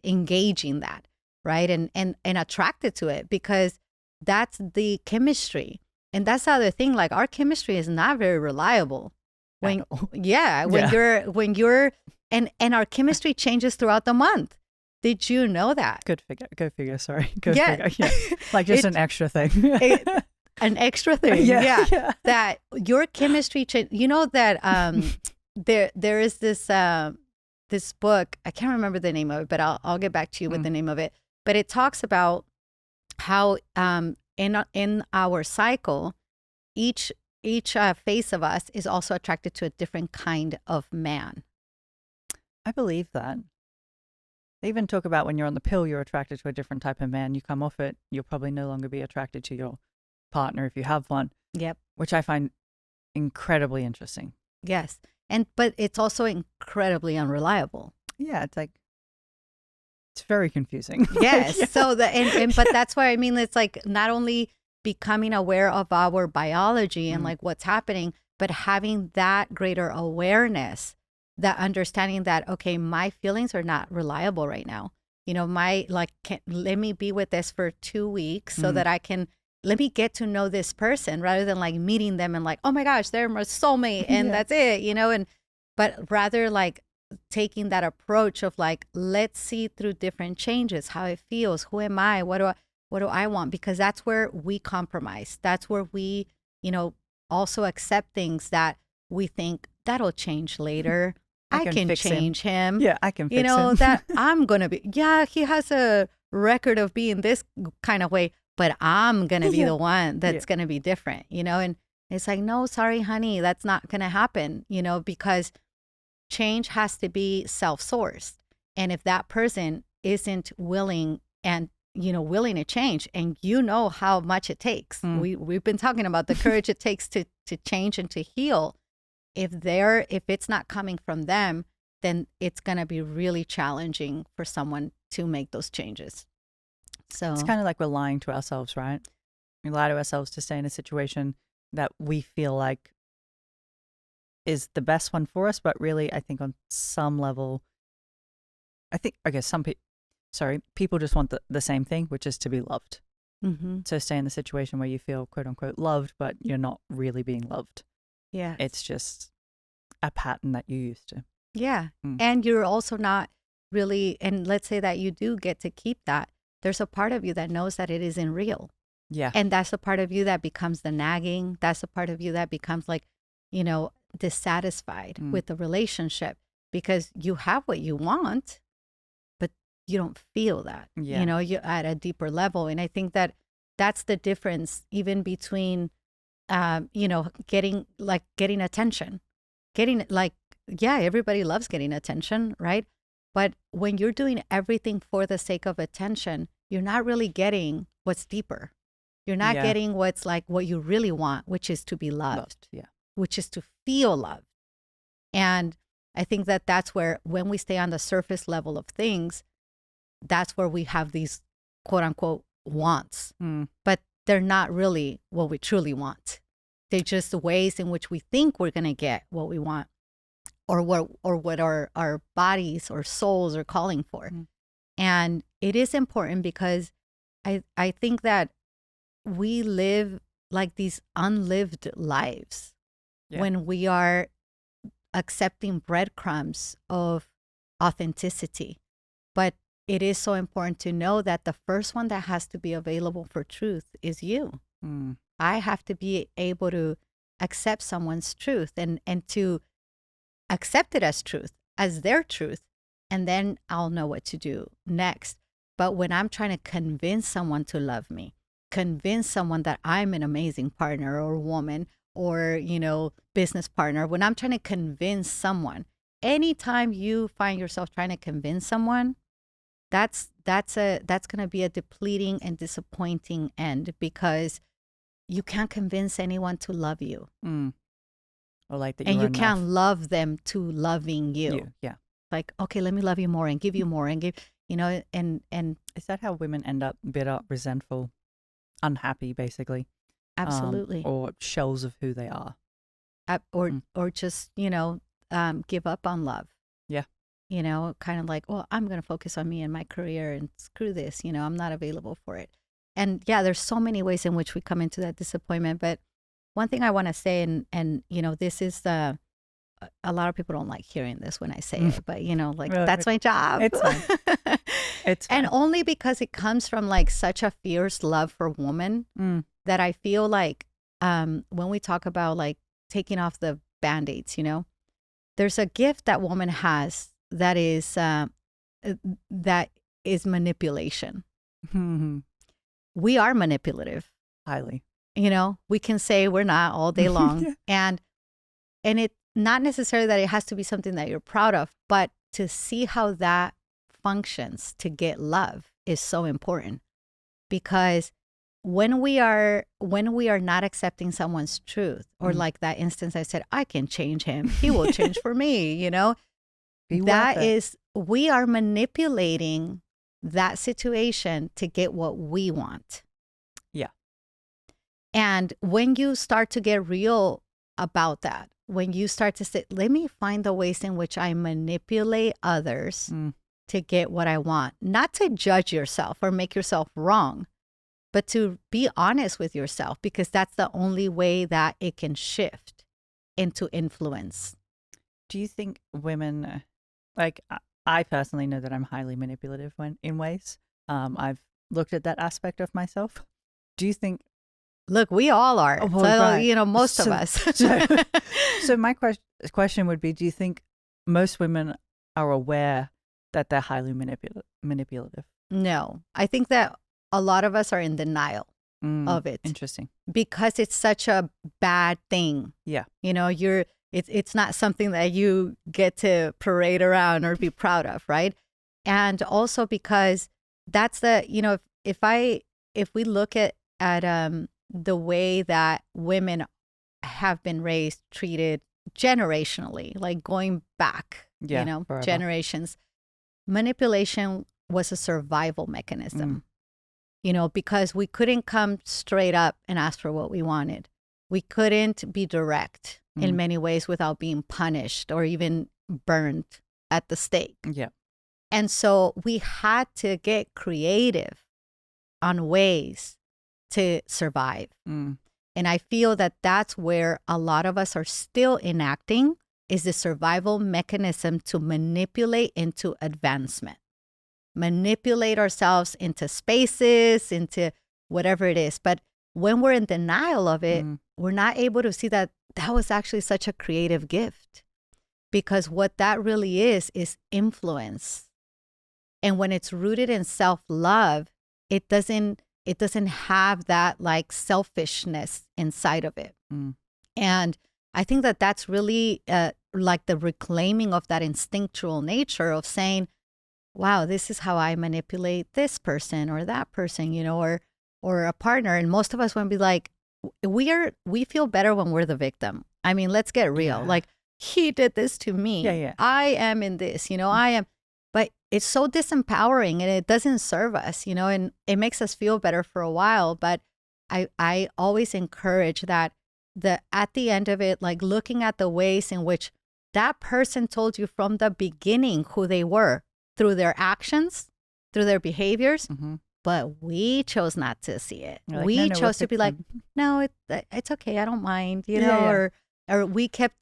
A: engaging that, right? And attracted to it, because that's the chemistry. And that's the other thing, like our chemistry is not very reliable. When you're and our chemistry changes throughout the month. Did you know that?
B: Go figure. Sorry. Go
A: Yeah.
B: figure. Yeah. Like just an extra thing.
A: An extra thing.
B: Yeah.
A: That your chemistry you know that there is this this book, I can't remember the name of it, but I'll get back to you with the name of it. But it talks about how in our cycle, each face of us is also attracted to a different kind of man.
B: I believe that. They even talk about when you're on the pill, you're attracted to a different type of man. You come off it, you'll probably no longer be attracted to your partner if you have one.
A: Yep.
B: Which I find incredibly interesting.
A: Yes. But it's also incredibly unreliable.
B: Yeah, it's very confusing.
A: Yes.
B: Yeah.
A: So but that's why, I mean, it's like not only becoming aware of our biology and like what's happening, but having that greater awareness, that understanding that, okay, my feelings are not reliable right now. You know, let me be with this for 2 weeks so that let me get to know this person, rather than like meeting them and like, oh my gosh, they're my soulmate and that's it, you know, but rather like taking that approach of like, let's see through different changes, how it feels, who am I, what do I want? Because that's where we compromise. That's where we, you know, also accept things that we think that'll change later. I can change him.
B: Yeah, I can fix him.
A: You know, that I'm going to be, he has a record of being this kind of way, but I'm going to be the one that's going to be different, you know? And it's like, no, sorry, honey, that's not going to happen, you know, because change has to be self-sourced. And if that person isn't willing and, you know, willing to change, and you know how much it takes. We've been talking about the courage it takes to change and to heal. If it's not coming from them, then it's going to be really challenging for someone to make those changes. So
B: it's kind of like we're lying to ourselves, right? We lie to ourselves to stay in a situation that we feel like is the best one for us, but really, I think on some level, people just want the same thing, which is to be loved.
A: Mm-hmm.
B: So stay in the situation where you feel quote unquote loved, but you're not really being loved.
A: Yeah.
B: It's just a pattern that you used to.
A: Yeah. And you're also not really, and let's say that you do get to keep that. There's a part of you that knows that it isn't real.
B: Yeah.
A: And that's a part of you that becomes the nagging. That's a part of you that becomes like, you know, dissatisfied with the relationship, because you have what you want, but you don't feel that, you know, you're at a deeper level. And I think that that's the difference even between, you know, getting attention, everybody loves getting attention, right? But when you're doing everything for the sake of attention, you're not really getting what's deeper. You're not getting what's like what you really want, which is to be loved.
B: Yeah.
A: Which is to feel loved. And I think that that's where, when we stay on the surface level of things, that's where we have these quote unquote wants,
B: Mm.
A: but they're not really what we truly want. They're just the ways in which we think we're going to get what we want, or what our bodies or souls are calling for.
B: Mm.
A: And it is important because I think that we live like these unlived lives when we are accepting breadcrumbs of authenticity. But it is so important to know that the first one that has to be available for truth is you.
B: Mm.
A: I have to be able to accept someone's truth and to accept it as truth, as their truth, and then I'll know what to do next. But when I'm trying to convince someone to love me, convince someone that I'm an amazing partner or woman or, business partner, when I'm trying to convince someone, anytime you find yourself trying to convince someone, that's going to be a depleting and disappointing end, because you can't convince anyone to love you.
B: Mm. Or like that,
A: and you
B: enough.
A: can't love them to loving you.
B: Yeah.
A: Like, okay, let me love you more and give you more and give, and
B: Is that how women end up bitter, resentful, unhappy, basally?
A: absolutely.
B: Or shells of who they are.
A: Or just, give up on love.
B: Yeah.
A: Kind of like, well, I'm going to focus on me and my career and screw this, I'm not available for it. And yeah, there's so many ways in which we come into that disappointment. But one thing I want to say, and this is a lot of people don't like hearing this when I say it, but
B: Well,
A: that's my job.
B: It's fine. It's fine.
A: And only because it comes from like such a fierce love for woman that I feel like when we talk about like taking off the Band-Aids, there's a gift that woman has that is manipulation.
B: Mm-hmm.
A: We are manipulative.
B: Highly.
A: We can say we're not all day long. And it's not necessarily that it has to be something that you're proud of, but to see how that functions to get love is so important. Because when we are not accepting someone's truth, or like that instance I said, I can change him, he will change for me, we are manipulating that situation to get what we want.
B: Yeah.
A: And when you start to get real about that, when you start to say, let me find the ways in which I manipulate others to get what I want, not to judge yourself or make yourself wrong, but to be honest with yourself, because that's the only way that it can shift into influence.
B: Do you think women, like I personally know that I'm highly manipulative in ways. I've looked at that aspect of myself. Do you think?
A: Look, we all are.
B: Oh, well, right.
A: Most of us.
B: So my question would be, do you think most women are aware that they're highly manipulative? No.
A: I think that a lot of us are in denial of it.
B: Interesting.
A: Because it's such a bad thing.
B: Yeah.
A: It's not something that you get to parade around or be proud of, right? And also because that's if we look at the way that women have been raised, treated generationally, like going back,
B: forever.
A: Generations, manipulation was a survival mechanism, because we couldn't come straight up and ask for what we wanted. We couldn't be direct in many ways without being punished or even burned at the stake.
B: Yeah.
A: And so we had to get creative on ways to survive. And I feel that that's where a lot of us are still enacting, is the survival mechanism to manipulate into advancement, manipulate ourselves into spaces, into whatever it is. But when we're in denial of it, we're not able to see that that was actually such a creative gift, because what that really is influence. And when it's rooted in self-love, it doesn't have that like selfishness inside of it. And I think that that's really like the reclaiming of that instinctual nature of saying, wow, this is how I manipulate this person or that person, or a partner. And most of us want to be like, we feel better when we're the victim. I mean, let's get real.
B: Yeah.
A: Like, he did this to me.
B: Yeah.
A: I am in this, I am. But it's so disempowering and it doesn't serve us, and it makes us feel better for a while. But I always encourage that at the end of it, like looking at the ways in which that person told you from the beginning who they were through their actions, through their behaviors, but we chose not to see it.
B: You're like,
A: We
B: no,
A: chose to be like, no, it's okay, I don't mind, or we kept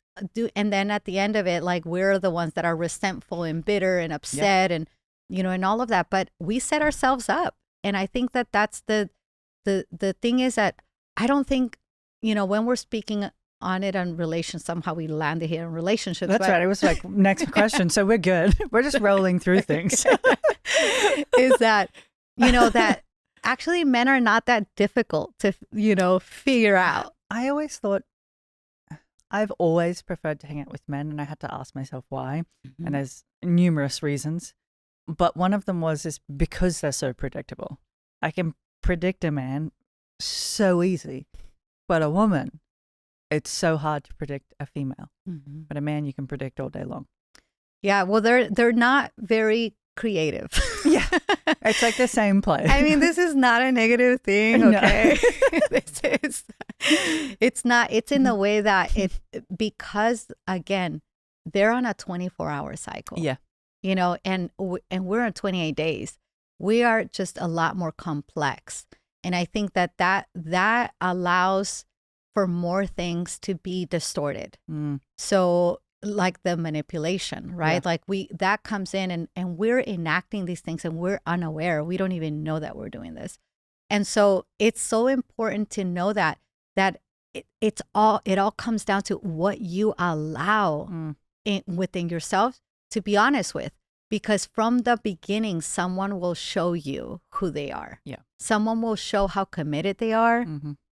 A: and then at the end of it, like we're the ones that are resentful and bitter and upset and and all of that. But we set ourselves up, and I think that that's the thing is that I don't think when we're speaking on it on relations, somehow we landed here in relationships.
B: That's right. It was like next question, so we're good. We're just rolling through things.
A: Is that that actually men are not that difficult to figure out.
B: I've always preferred to hang out with men, and I had to ask myself why. And there's numerous reasons, but one of them is because they're so predictable. I can predict a man so easy, but a woman, it's so hard to predict a female. But a man you can predict all day long. Yeah,
A: well, they're not very creative.
B: Yeah, it's like the same play.
A: I mean, this is not a negative thing, okay? It's not. It's in the way that because again, they're on a 24-hour cycle.
B: Yeah,
A: and we're on 28 days. We are just a lot more complex, and I think that allows for more things to be distorted. So like the manipulation, right? Like that comes in and we're enacting these things and we're unaware. We don't even know that we're doing this. And so it's so important to know that it all comes down to what you allow within yourself to be honest with. Because from the beginning, someone will show you who they are.
B: Yeah.
A: Someone will show how committed they are.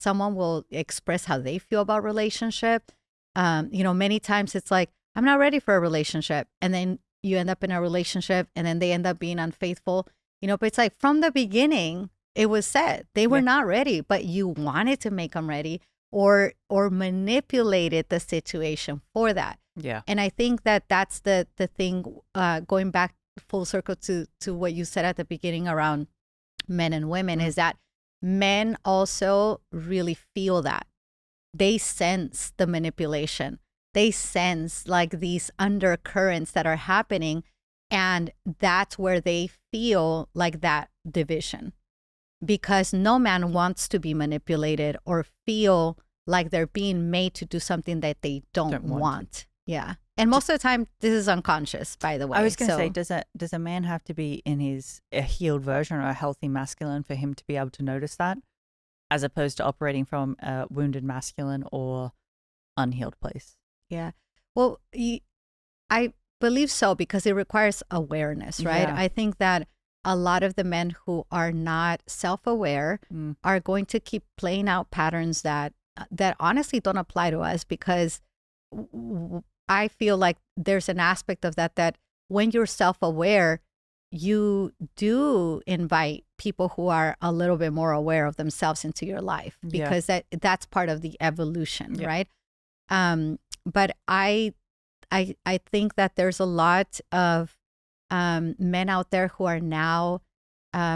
A: Someone will express how they feel about relationship. Many times it's like, I'm not ready for a relationship. And then you end up in a relationship and then they end up being unfaithful. But it's like from the beginning, it was said they were not ready, but you wanted to make them ready or manipulated the situation for that.
B: Yeah.
A: And I think that that's the thing, going back full circle to what you said at the beginning around men and women, is that men also really feel that. They sense the manipulation. They sense like these undercurrents that are happening. And that's where they feel like that division. Because no man wants to be manipulated or feel like they're being made to do something that they don't want. Yeah. And most of the time, this is unconscious, by the way.
B: I was going to say, does a man have to be in a healed version or a healthy masculine for him to be able to notice that, as opposed to operating from a wounded masculine or unhealed place?
A: Yeah. Well, I believe so, because it requires awareness, right?
B: Yeah.
A: I think that a lot of the men who are not self-aware are going to keep playing out patterns that honestly don't apply to us, because I feel like there's an aspect of that when you're self-aware, you do invite people who are a little bit more aware of themselves into your life, because that's part of the evolution, right? But I think that there's a lot of men out there who are now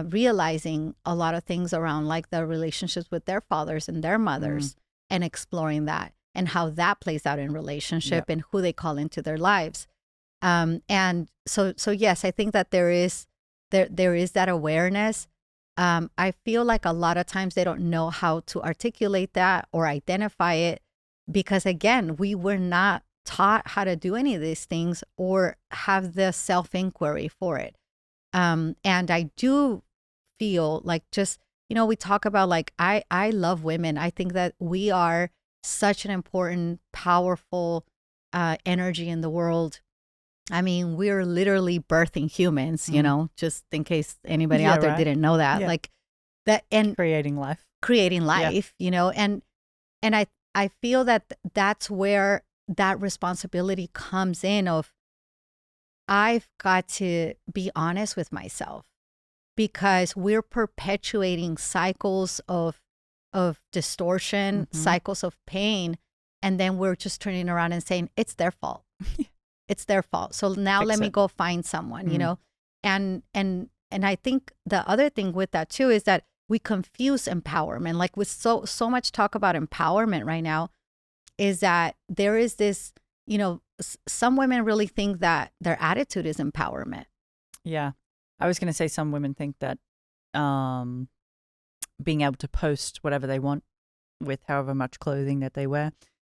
A: realizing a lot of things around like the relationships with their fathers and their mothers, and exploring that and how that plays out in relationship and who they call into their lives. And so yes, I think that there is that awareness. I feel like a lot of times they don't know how to articulate that or identify it, because again, we were not taught how to do any of these things or have the self-inquiry for it. And I do feel like just, we talk about like, I love women. I think that we are such an important, powerful energy in the world. I mean, we're literally birthing humans, just in case anybody out there didn't know that. Like that, and
B: creating life,
A: and I feel that that's where that responsibility comes in of, I've got to be honest with myself, because we're perpetuating cycles of distortion, cycles of pain, and then we're just turning around and saying it's their fault. It's their fault. So now let me go find someone, And I think the other thing with that too is that we confuse empowerment. Like with so much talk about empowerment right now, is that there is this, some women really think that their attitude is empowerment.
B: Yeah. I was going to say some women think that being able to post whatever they want with however much clothing that they wear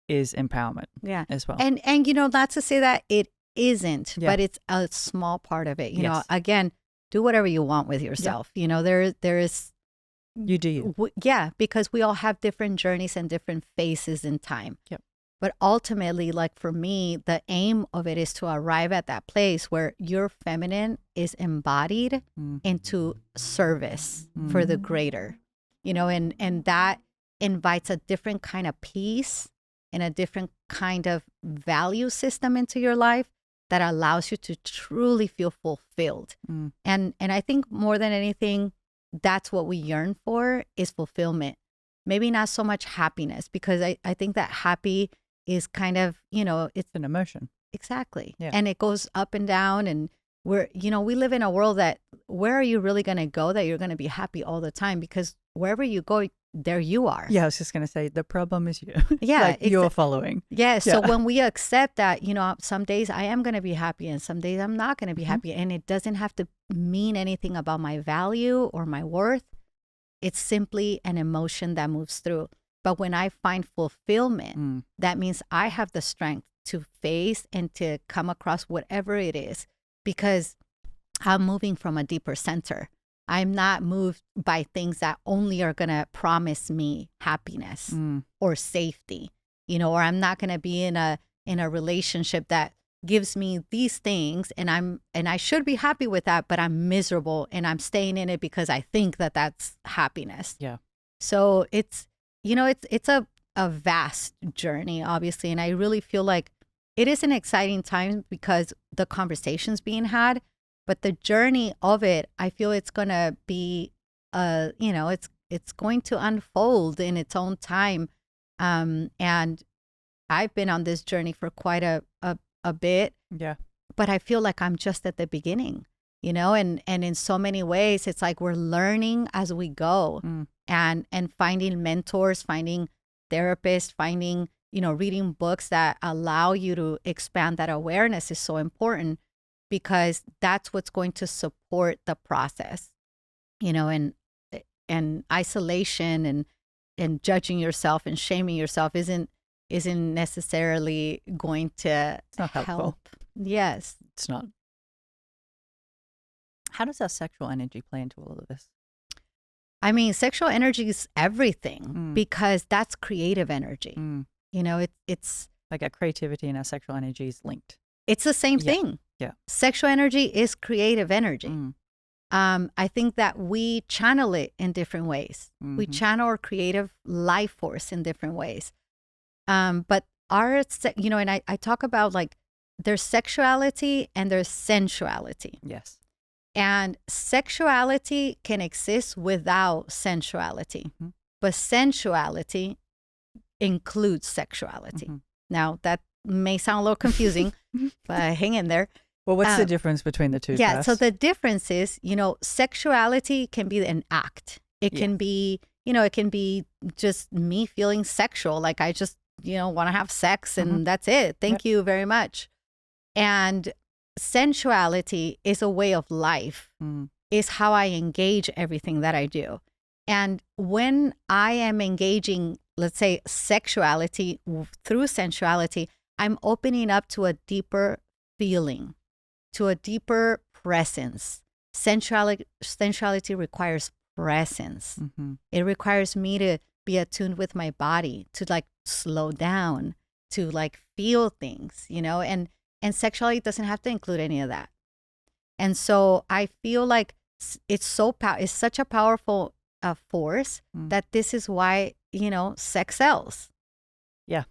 B: is empowerment.
A: Yeah.
B: As well.
A: And not to say that it isn't,
B: Yeah.
A: but it's a small part of it. You know,
B: Yes.
A: again, do whatever you want with yourself. You know, there is
B: You do you.
A: yeah, because we all have different journeys and different phases in time.
B: Yep.
A: But ultimately, like for me, the aim of it is to arrive at that place where your feminine is embodied into service for the greater, and that invites a different kind of peace and a different kind of value system into your life that allows you to truly feel fulfilled. And I think more than anything, that's what we yearn for, is fulfillment. Maybe not so much happiness, because I think that happy is kind of, it's
B: an emotion.
A: Exactly.
B: Yeah.
A: And it goes up and down, and we live in a world that, where are you really going to go that you're going to be happy all the time? Because wherever you go, there you are.
B: Yeah, I was just going to say, the problem is you.
A: Yeah.
B: Like you're following.
A: Yeah. So when we accept that, some days I am going to be happy and some days I'm not going to be happy. And it doesn't have to mean anything about my value or my worth. It's simply an emotion that moves through. But when I find fulfillment, that means I have the strength to face and to come across whatever it is, because I'm moving from a deeper center. I'm not moved by things that only are going to promise me happiness or safety, or I'm not going to be in a relationship that gives me these things and I should be happy with that, but I'm miserable and I'm staying in it because I think that that's happiness.
B: Yeah.
A: So it's a vast journey, obviously. And I really feel like it is an exciting time because the conversation's being had, but the journey of it, I feel it's going to be, it's going to unfold in its own time. And I've been on this journey for quite a bit.
B: Yeah.
A: But I feel like I'm just at the beginning, and in so many ways, it's like we're learning as we go and finding mentors, finding therapists, finding, reading books that allow you to expand that awareness is so important, because that's what's going to support the process, and isolation and judging yourself and shaming yourself isn't necessarily going to help. Yes.
B: It's not. How does our sexual energy play into all of this?
A: I mean, sexual energy is everything because that's creative energy. It's
B: like our creativity and our sexual energy is linked.
A: It's the same thing.
B: Yeah.
A: Sexual energy is creative energy. I think that we channel it in different ways. We channel our creative life force in different ways. But and I talk about, like, there's sexuality and there's sensuality.
B: Yes.
A: And sexuality can exist without sensuality, but sensuality includes sexuality. Now, that may sound a little confusing, but hang in there.
B: Well, what's the difference between the two?
A: Yeah, so the difference is, sexuality can be an act. It can be, it can be just me feeling sexual, like I just, want to have sex and that's it. Thank you very much. And sensuality is a way of life, is how I engage everything that I do. And when I am engaging, let's say, sexuality through sensuality, I'm opening up to a deeper feeling, to a deeper presence. Sensuality requires presence. It requires me to be attuned with my body, to like slow down, to like feel things, and sexuality doesn't have to include any of that. And so I feel like it's such a powerful force that this is why, sex sells.
B: Yeah.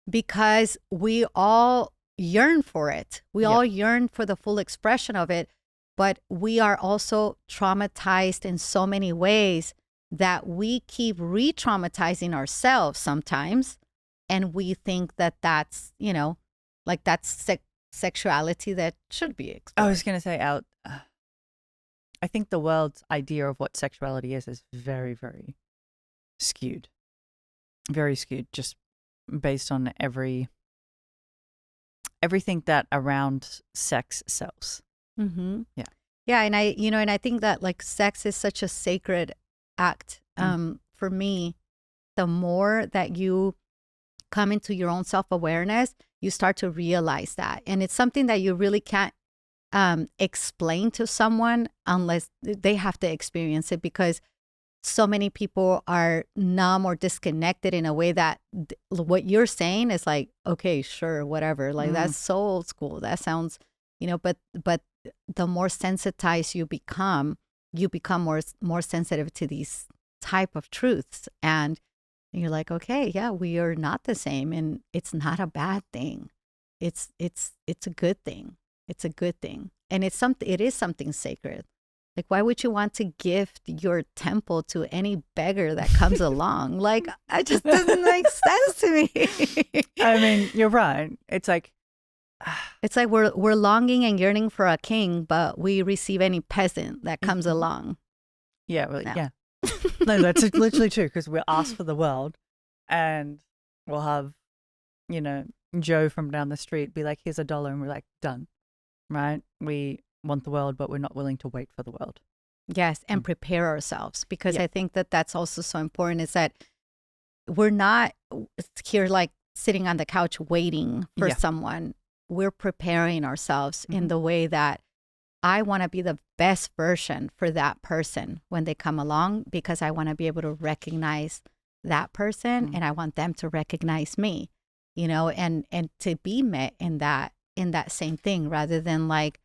A: Because we all yearn for it. We all yearn for the full expression of it, but we are also traumatized in so many ways that we keep re-traumatizing ourselves sometimes. And we think that that's, like that's sexuality that should be explored.
B: I was going to say I think the world's idea of what sexuality is very, very skewed. Very skewed, just based on everything that around sex sells.
A: Mm-hmm.
B: Yeah.
A: Yeah, and I think that like sex is such a sacred act. For me, the more that you come into your own self-awareness, you start to realize that. And it's something that you really can't explain to someone unless they have to experience it, because so many people are numb or disconnected in a way that what you're saying is like, okay, sure, whatever. Like that's so old school. That sounds, but the more sensitized you become more sensitive to these type of truths. And you're like, okay, yeah, we are not the same. And it's not a bad thing. It's a good thing. It's a good thing. And it is something sacred. Like, why would you want to gift your temple to any beggar that comes along? Like, it just doesn't make sense to me.
B: I mean, you're right. It's like
A: we're longing and yearning for a king, but we receive any peasant that comes along.
B: Yeah, well, yeah. No, that's literally true, because we're asked for the world, and we'll have, Joe from down the street be like, here's $1, and we're like, done, right? We want the world, but we're not willing to wait for the world.
A: Yes, and prepare ourselves, because I think that that's also so important, is that we're not here like sitting on the couch waiting for someone. We're preparing ourselves in the way that I want to be the best version for that person when they come along, because I want to be able to recognize that person and I want them to recognize me, and to be met in that same thing, rather than like,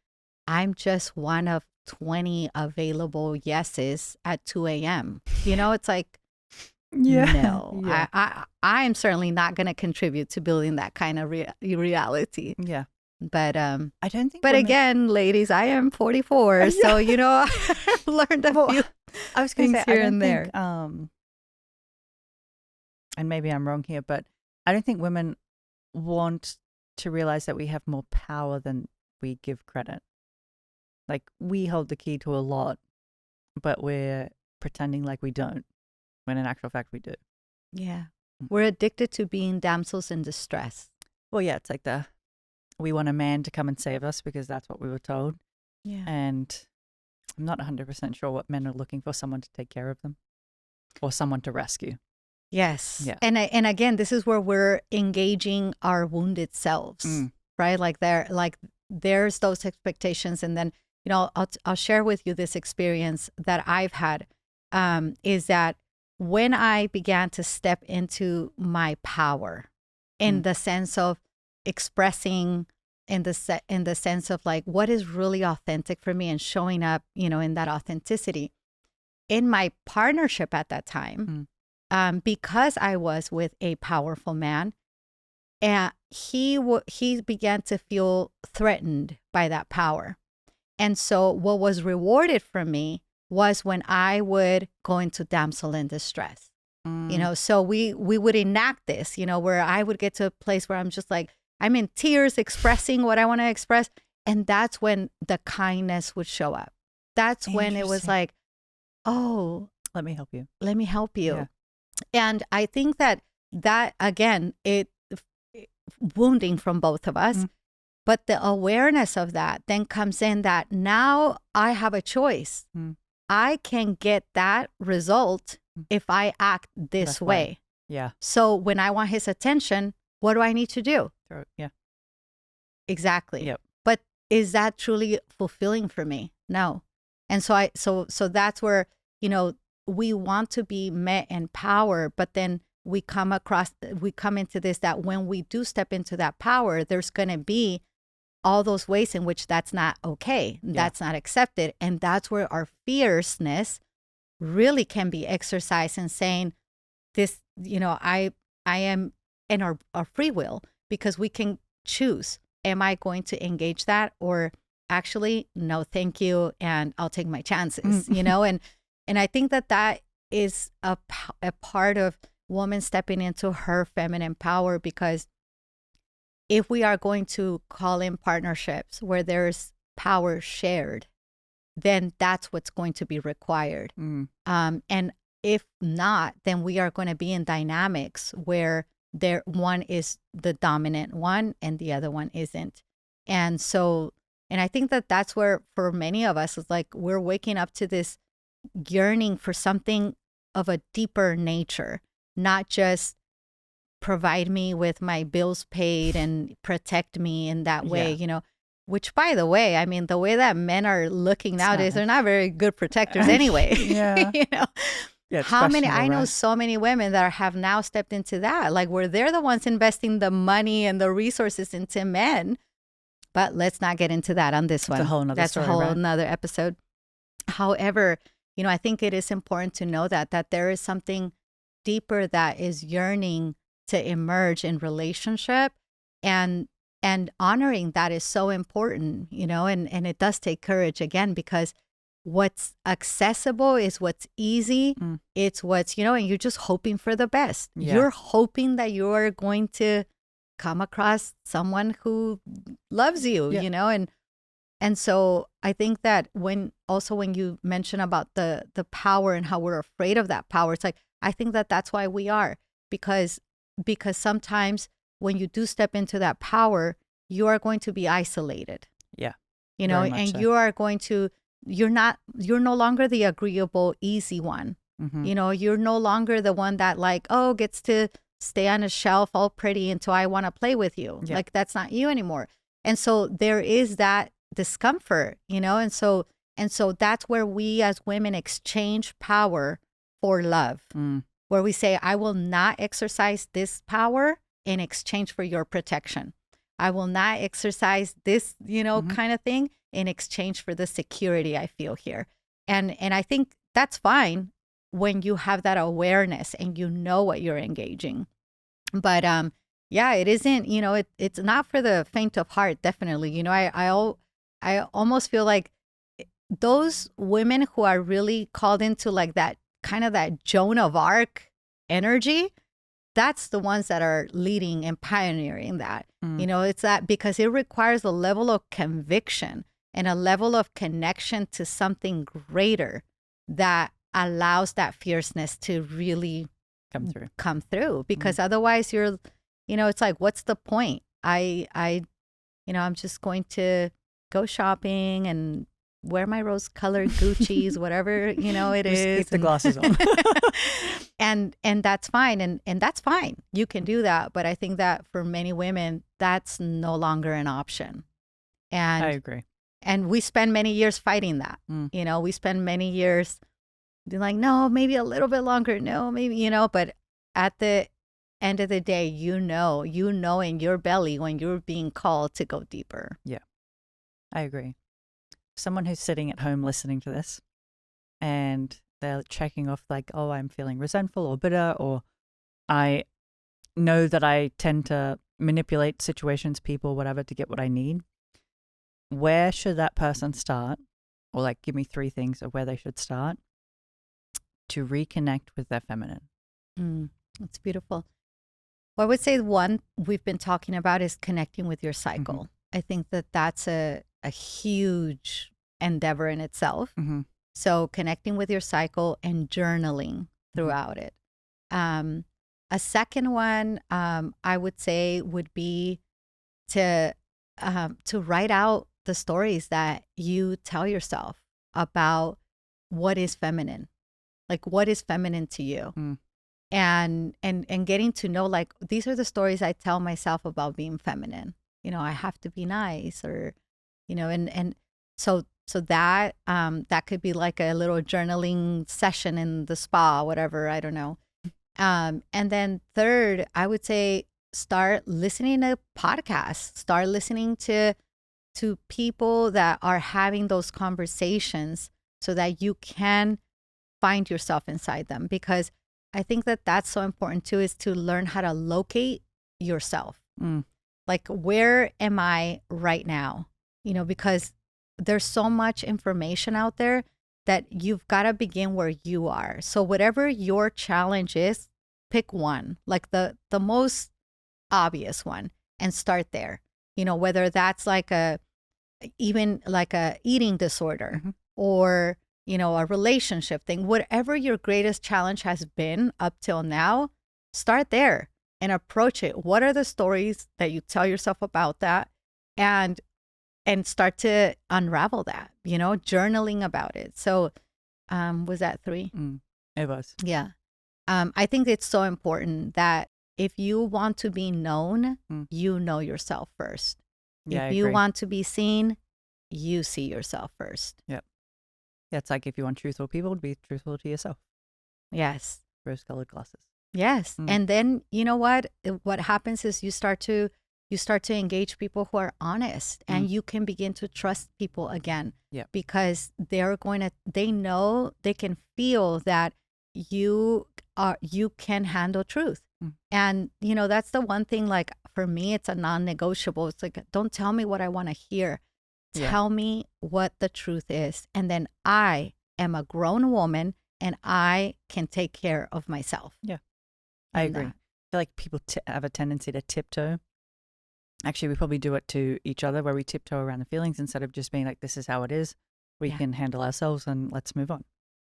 A: I'm just one of 20 available yeses at 2 a.m. It's like, no, I am certainly not going to contribute to building that kind of reality.
B: Yeah.
A: But
B: I don't think.
A: But again, ladies, I am 44, so I've learned a few
B: I was going to say,
A: here and there.
B: And maybe I'm wrong here, but I don't think women want to realize that we have more power than we give credit. Like, we hold the key to a lot, but we're pretending like we don't, when in actual fact we do.
A: Yeah. We're addicted to being damsels in distress.
B: Well, yeah, it's like we want a man to come and save us because that's what we were told.
A: Yeah.
B: And I'm not 100% sure what men are looking for: someone to take care of them or someone to rescue.
A: Yes.
B: Yeah.
A: And again, this is where we're engaging our wounded selves, right? Like there's those expectations. And then, I'll share with you this experience that I've had, is that when I began to step into my power in the sense of expressing, in the sense of like what is really authentic for me and showing up, in that authenticity in my partnership at that time, because I was with a powerful man, and he began to feel threatened by that power. And so what was rewarded from me was when I would go into damsel in distress. So we would enact this, where I would get to a place where I'm just like, I'm in tears expressing what I want to express. And that's when the kindness would show up. That's when it was like, oh,
B: let me help you.
A: Let me help you.
B: Yeah.
A: And I think that again, it wounding from both of us. But the awareness of that then comes in that now I have a choice. I can get that result if I act this way.
B: Yeah.
A: So when I want his attention, what do I need to do?
B: Yeah.
A: Exactly.
B: Yep.
A: But is that truly fulfilling for me? No. And so that's where, we want to be met in power, but then we come into this, that when we do step into that power, there's going to be all those ways in which that's not okay. That's not accepted. And that's where our fierceness really can be exercised in saying this, I am in our free will, because we can choose. Am I going to engage that, or actually, no, thank you, and I'll take my chances, and I think that is a part of woman stepping into her feminine power, because if we are going to call in partnerships where there's power shared, then that's what's going to be required. And if not, then we are going to be in dynamics where one is the dominant one and the other one isn't. And so, and I think that that's where for many of us, it's like we're waking up to this yearning for something of a deeper nature, not just provide me with my bills paid and protect me in that way, you know, which by the way, I mean, the way that men are looking nowadays, they're not very good protectors anyway. You know, how many, I know so many women that have now stepped into that, like where they're the ones investing the money and the resources into men. But let's not get into that on this one. That's a whole nother episode. However, you know, I think it is important to know that there is something deeper that is yearning to emerge in relationship, and honoring that is so important, you know, and it does take courage again, because what's accessible is what's easy. It's what's, you know, and you're just hoping for the best. You're hoping that you are going to come across someone who loves you, you know, and so I think that when you mention about the power and how we're afraid of that power, it's like, I think that that's why we are, because sometimes when you do step into that power, you are going to be isolated. You know, and so. You're no longer the agreeable, easy one. You know, you're no longer the one that like, oh, gets to stay on a shelf all pretty until I want to play with you. Like, that's not you anymore. And so there is that discomfort, you know, and so that's where we as women exchange power for love, where we say, I will not exercise this power in exchange for your protection. I will not exercise this, you know, kind of thing in exchange for the security I feel here. And I think that's fine when you have that awareness and you know what you're engaging. But yeah, it isn't, you know, it's not for the faint of heart, definitely. You know, I almost feel like those women who are really called into like that kind of that Joan of Arc energy, that's the ones that are leading and pioneering that. You know, it's that because it requires a level of conviction and a level of connection to something greater that allows that fierceness to really come through. Because otherwise you're, you know, it's like, what's the point? You know, I'm just going to go shopping and wear my rose-colored Gucci's, whatever, you know, it is.
B: Keep the glasses on.
A: and that's fine. And that's fine. You can do that. But I think that for many women, that's no longer an option. And
B: I agree.
A: And we spend many years fighting that. You know, we spend many years being like, no, maybe a little bit longer. No, maybe, you know, but at the end of the day, you know in your belly when you're being called to go deeper.
B: Yeah, I agree. Someone who's sitting at home listening to this and they're checking off like, oh, I'm feeling resentful or bitter, or I know that I tend to manipulate situations, people, whatever, to get what I need. Where should that person start? Or like, give me 3 things of where they should start to reconnect with their feminine.
A: That's beautiful. Well, I would say one we've been talking about is connecting with your cycle. I think that that's a huge endeavor in itself. So connecting with your cycle and journaling throughout it. A second one I would say would be to write out the stories that you tell yourself about what is feminine, like what is feminine to you. And getting to know, like, these are the stories I tell myself about being feminine. You know, I have to be nice, or, you know, and so that that could be like a little journaling session in the spa, whatever, I don't know. And then third, I would say start listening to podcasts, start listening to people that are having those conversations so that you can find yourself inside them. Because I think that that's so important too, is to learn how to locate yourself. Like, where am I right now? You know, because there's so much information out there that you've got to begin where you are. So whatever your challenge is, pick one, like the most obvious one, and start there. You know, whether that's like even like a eating disorder, or, a relationship thing, whatever your greatest challenge has been up till now, start there and approach it. What are the stories that you tell yourself about that? And start to unravel that, journaling about it. So, was that 3?
B: It was.
A: Yeah. I think it's so important that if you want to be known, you know yourself first.
B: Yeah,
A: if you want to be seen, you see yourself first.
B: Yep. Yeah, it's like if you want truthful people, be truthful to yourself.
A: Yes.
B: Rose-colored glasses.
A: Yes. And then you know what? What happens is you start to engage people who are honest, and you can begin to trust people again.
B: Yeah.
A: Because they know, they can feel that you can handle truth. And that's the one thing, like for me, it's a non-negotiable. It's like, don't tell me what I want to hear. Tell me what the truth is. And then I am a grown woman and I can take care of myself.
B: Yeah. I agree. I feel like people have a tendency to tiptoe. Actually, we probably do it to each other, where we tiptoe around the feelings instead of just being like, this is how it is. We can handle ourselves and let's move on.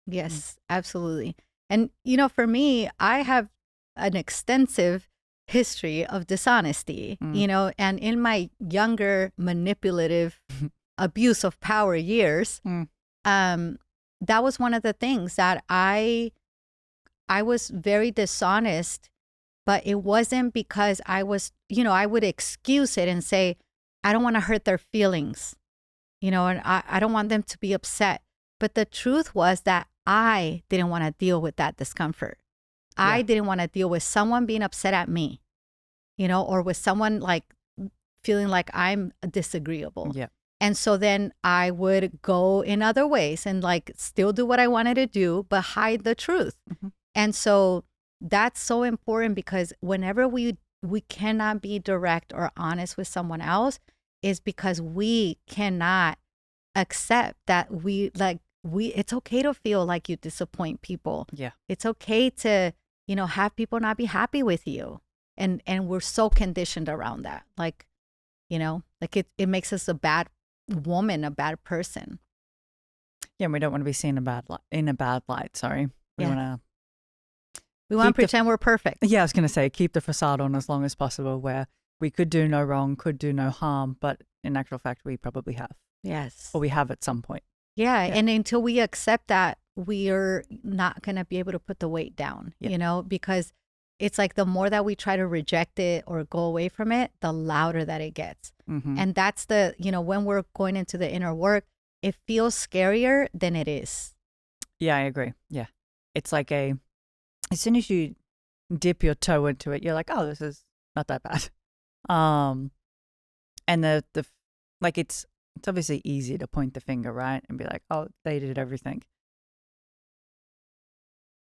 A: Yes, absolutely. And, for me, I have an extensive history of dishonesty, and in my younger manipulative abuse of power years, that was one of the things that I was very dishonest, but it wasn't because I was, I would excuse it and say, I don't want to hurt their feelings, and I don't want them to be upset. But the truth was that I didn't want to deal with that discomfort. I didn't want to deal with someone being upset at me, or with someone like feeling like I'm disagreeable.
B: Yeah.
A: And so then I would go in other ways and like still do what I wanted to do, but hide the truth. And so that's so important, because whenever we cannot be direct or honest with someone else, is because we cannot accept that it's okay to feel like you disappoint people.
B: Yeah.
A: It's okay to, have people not be happy with you. And we're so conditioned around that. Like, it makes us a bad woman, a bad person.
B: Yeah, and we don't want to be seen in a bad light. Sorry. We want
A: to pretend we're perfect.
B: Yeah, I was going to say, keep the facade on as long as possible, where we could do no wrong, could do no harm, but in actual fact, we probably have.
A: Yes.
B: Or we have at some point.
A: Yeah. And until we accept that, we are not going to be able to put the weight down, because it's like the more that we try to reject it or go away from it, the louder that it gets. And that's when we're going into the inner work, it feels scarier than it is.
B: Yeah, I agree. Yeah. It's like as soon as you dip your toe into it, you're like, oh, this is not that bad. And the like, it's obviously easy to point the finger, right? And be like, oh, they did everything.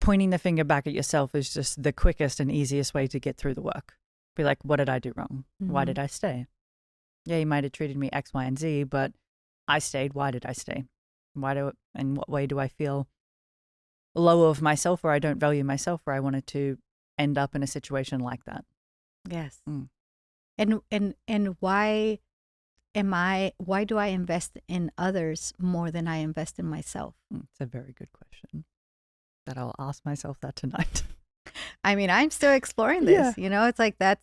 B: Pointing the finger back at yourself is just the quickest and easiest way to get through the work. Be like, what did I do wrong? Why did I stay? Yeah, you might have treated me X, Y, and Z, but I stayed. Why did I stay? In what way do I feel low of myself, or I don't value myself, or I wanted to end up in a situation like that?
A: Yes. And why do I invest in others more than I invest in myself?
B: It's a very good question that I'll ask myself that tonight.
A: I mean, I'm still exploring this, it's like that's,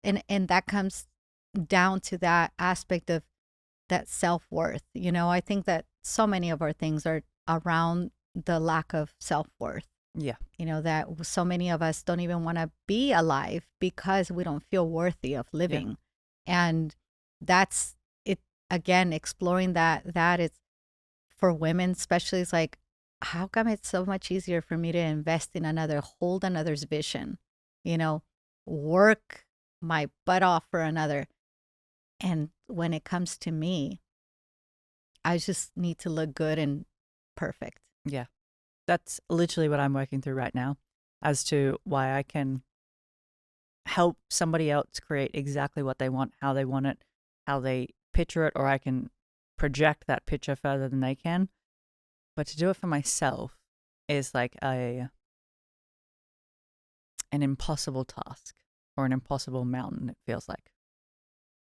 A: and that comes down to that aspect of that self-worth. I think that so many of our things are around the lack of self-worth.
B: Yeah.
A: That so many of us don't even want to be alive because we don't feel worthy of living. Yeah. And that's it, again, exploring that is for women, especially. It's like, how come it's so much easier for me to invest in another, hold another's vision, work my butt off for another. And when it comes to me, I just need to look good and perfect.
B: Yeah. That's literally what I'm working through right now, as to why I can help somebody else create exactly what they want, how they picture it, or I can project that picture further than they can. But to do it for myself is like an impossible task, or an impossible mountain, it feels like.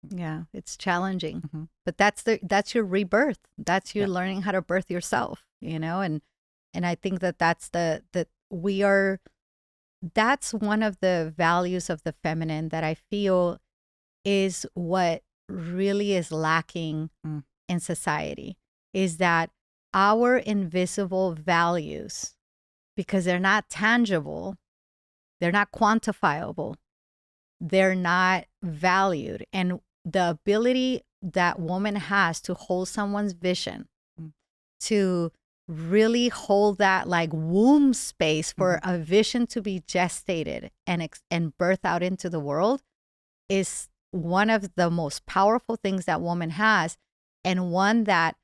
A: Yeah, it's challenging, but that's your rebirth. That's you learning how to birth yourself, and I think that's that's one of the values of the feminine that I feel is what really is lacking in society, is that our invisible values, because they're not tangible, they're not quantifiable, they're not valued. And the ability that woman has to hold someone's vision, to really hold that like womb space for a vision to be gestated and birth out into the world, is one of the most powerful things that woman has, and one that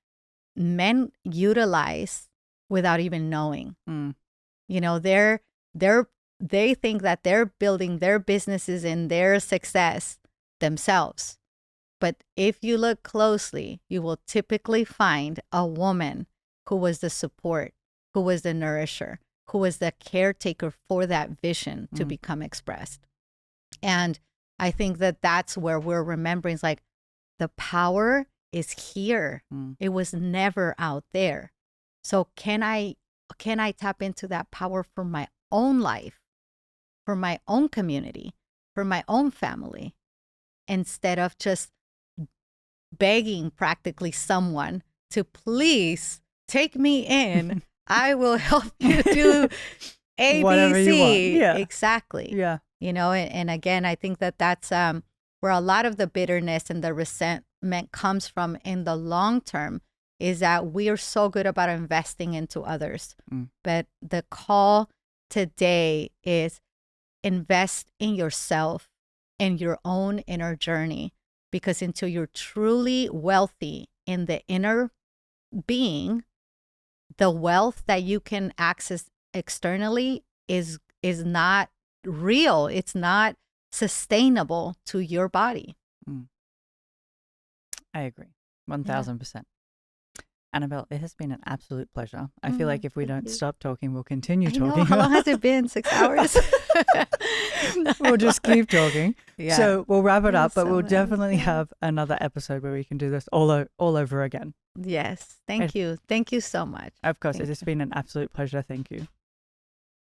A: men utilize without even knowing. They think that they're building their businesses and their success themselves. But if you look closely, you will typically find a woman who was the support, who was the nourisher, who was the caretaker for that vision to become expressed. And I think that that's where we're remembering, it's like the power is here. It was never out there. So can I tap into that power for my own life, for my own community, for my own family, instead of just begging practically someone to please take me in. I will help you do A,
B: Whatever
A: B,
B: you want.
A: C.
B: Yeah.
A: Exactly.
B: Yeah.
A: And again, I think that's where a lot of the bitterness and the resentment comes from in the long term, is that we are so good about investing into others. But the call today is invest in yourself and your own inner journey, because until you're truly wealthy in the inner being, the wealth that you can access externally is not real. It's not sustainable to your body.
B: I agree. 1000%. Anabel, it has been an absolute pleasure. I feel like if we don't stop talking, we'll continue talking.
A: How long has it been? 6 hours?
B: We'll just keep talking.
A: Yeah.
B: So we'll wrap it up, but
A: so
B: we'll
A: nice.
B: definitely have another episode where we can do this all over again.
A: Yes. Thank you. Thank you so much.
B: Of course,
A: Thank
B: it has been an absolute pleasure. Thank you.